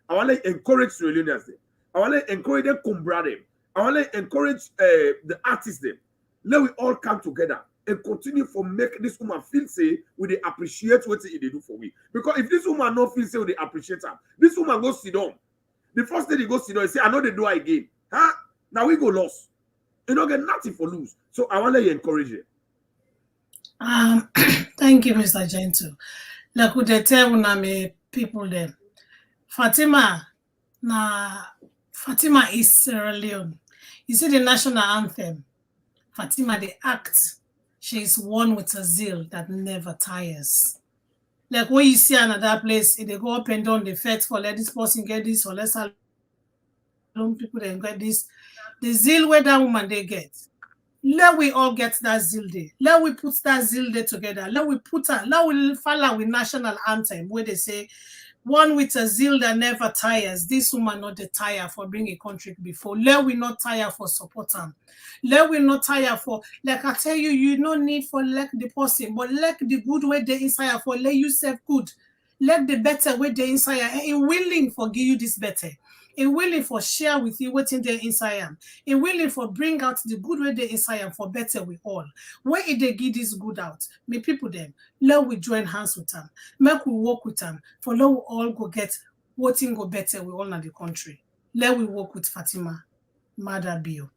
I want to encourage Sierra Leoneans them. I want to encourage them Kumbra them. I want to encourage the artists them. Let we all come together and continue for make this woman feel say we they appreciate what they do for we. Because if this woman not feel say we they appreciate her, this woman go sit down. The first thing he goes to do is say, I know they do it again. Huh? Now we go lost. You don't get nothing for lose. So I want to encourage it. Thank you, Mr. Gentle. Like would they tell me people there? Fatima is Sierra Leone. You see the national anthem. Fatima, the act. She is one with a zeal that never tires. Like when you see another place, if they go up and down the fete for let this person get this, or let's alone people then get this. The zeal where that woman they get. Let we all get that zeal there. Let we put that zeal there together. Let we follow with national anthem where they say, one with a zeal that never tires. This woman not the tire for bringing a country before. Let we not tire for support them. Let we not tire for, like I tell you no need for like the person, but like the good way they inside for let you serve good. let the better way the inside and willing for give you this better. And willing for share with you what's in the inside am. And willing for bring out the good way the inside am for better with all. When it they give this good out, me people them, let we join hands with them. Make we work with them. For let we all go get what in go better with all in the country. Let we work with Fatima, Mother Bill.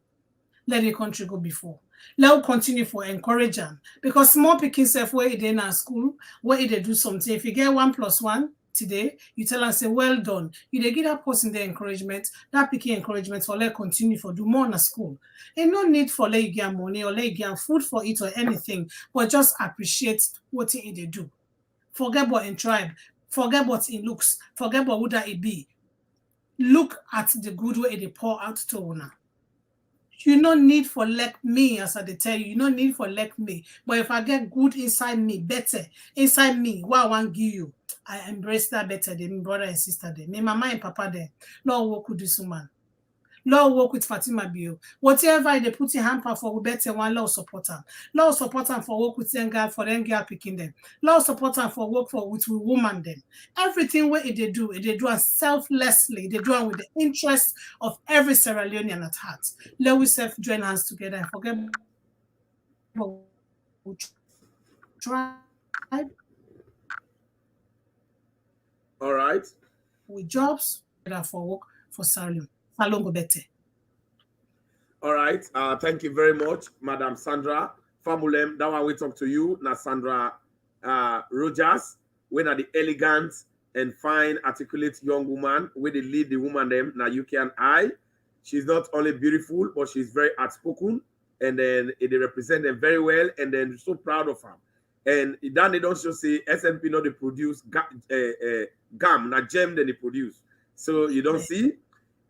Let the country go before. Let us continue for encourage them. Because small pikin self where they in school, where they do something. If you get 1 + 1 today, you tell us say, well done. You they give that person the encouragement, that pikin encouragement for let continue for do more in school. And no need for let you get money or let you get food for it or anything, but just appreciate what they do. Forget what in tribe, forget what it looks, forget what would that it be. Look at the good way they pour out to owner. You no need for like me, as I tell you, you no need for like me. But if I get good inside me, better inside me, what I want give you, I embrace that better than my brother and sister there. Me mama and papa there. Lord work with this woman. Lord work with Fatima Bio. Whatever they put in hamper for, we better one Lord support them. Lord support them for work with them girl, for them girl picking them. Lord support them for work for with woman them. Everything what they do it selflessly. They do it with the interest of every Sierra Leonean at heart. Let we self join hands together and forget what we tried. All right. With jobs, for work for Sierra Leone go better. All right. Thank you very much, Madam Sandra Famulem. That one we talk to you, na Sandra Rogers. When are the elegant and fine, articulate young woman, where they lead the woman them, na you can I. She's not only beautiful, but she's very outspoken, and then they represent them very well, and then so proud of her. And then they don't just say SNP not they produce gam, na gem then they produce. So you don't see.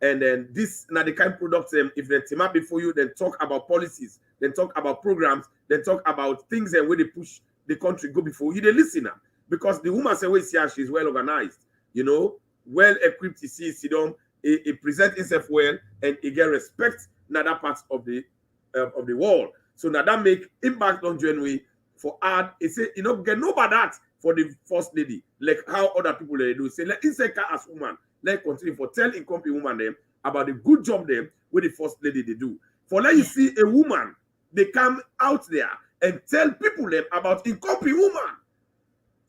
And then this now the kind of products if they team up before you, then talk about policies, then talk about programs, then talk about things and where they push the country go before you, the listener. Because the woman say, she's well organized, you know, well equipped, you see, it present itself well, and it get respect in other parts of the world. So now that make impact on January for art. It say, you know, get no bad that for the first lady, like how other people they do. Say, let insect as woman. Let continue for tell incomplete woman them about the good job them with the first lady they do. For let you see a woman, they come out there and tell people them about incomplete woman.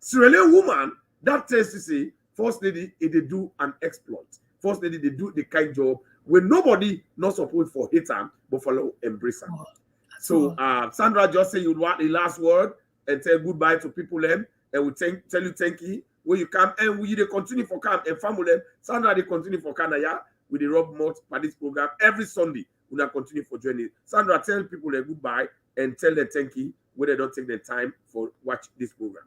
Sierra Leone woman, that tells to say, first lady, they do an exploit. First lady, they do the kind job where nobody not supposed for hate them, but follow embrace them. So Sandra, just say you want the last word and tell goodbye to people them, and we tell you thank you. Where you come and we they continue for camp and family. Sandra they continue for Canada with the Rob Mott for this program every Sunday. We will continue for joining. Sandra, tell people a goodbye and tell them thank you when they don't take the time for watch this program.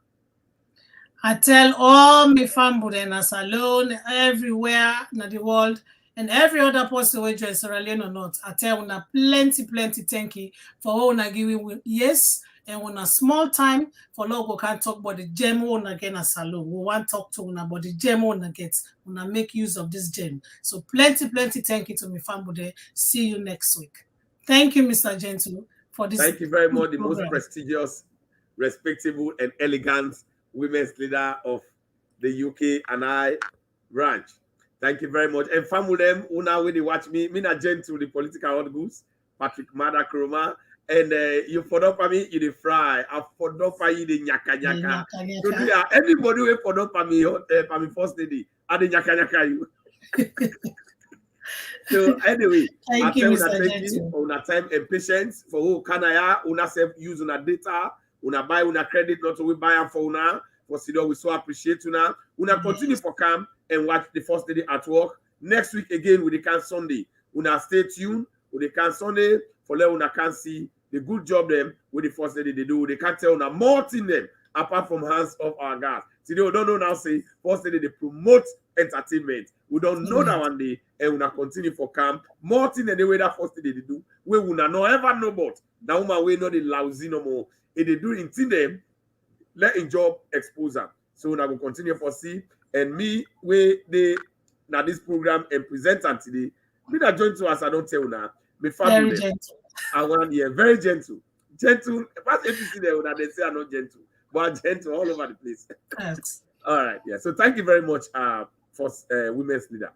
I tell all my family and as alone everywhere in the world and every other person who join Sierra Leone or not. I tell una plenty thank you for all una giving yes. And when a small time for logo can talk about the gem one again as salon. We want to talk to una about the gem one again. Una make use of this gem. So plenty thank you to my family. See you next week. Thank you, Mr. Gentle, for this. Thank you very much. The most prestigious, respectable, and elegant women's leader of the UK and I branch. Thank you very much. And family una when they watch me na Gentle, the political hot goose, Patrick Mada Kroma. And you fodder for me, you the fry. I fodder for you the nyaka. So anybody who fodder for me first lady, I the nyaka you. So anyway, thank you, Mr. Thank you for your time and patience for who can I una self use una data, una buy una credit, not we buy am for una. For Sido, we so appreciate una. Una continue for come and watch the first lady at work. Next week again with the can Sunday. Una stay tuned with the can Sunday for let una can see the good job them with the first lady they do. They can't tell now more thing them apart from hands of our guys. See, they don't know now say first lady they promote entertainment. We don't know that one day and we continue for camp. More thing than the way that first lady they do. We will not ever know about. Now woman we know the lousy no more. If they do in them, let in job expose them. So now we continue for see and me where they now this program and present today. Me that join to us, I don't tell now. Me family. Very gentle. I want very gentle. Gentle. Past APC there that they say are not gentle, but gentle all over the place. Thanks. All right. Yeah. So thank you very much for women's leader.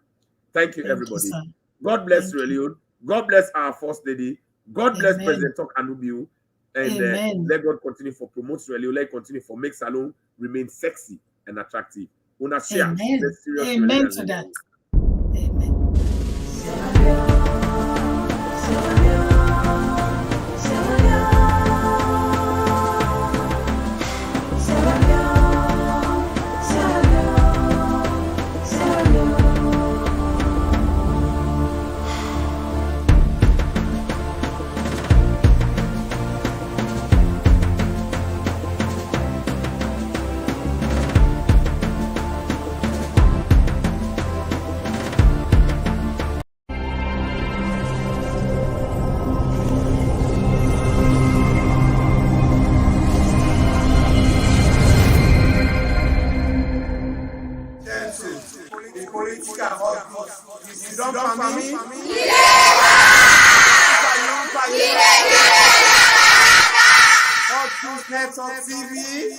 Thank you, Thank everybody. you, sir. God bless Thank you. Sierra God bless our first lady. God bless Amen. President Tok Anubiu. And Amen. let God continue for promote Sierra Leone. Let continue for make Salon remain sexy and attractive. Una share. Amen. Let's serious Amen to that. Amen. Network TV.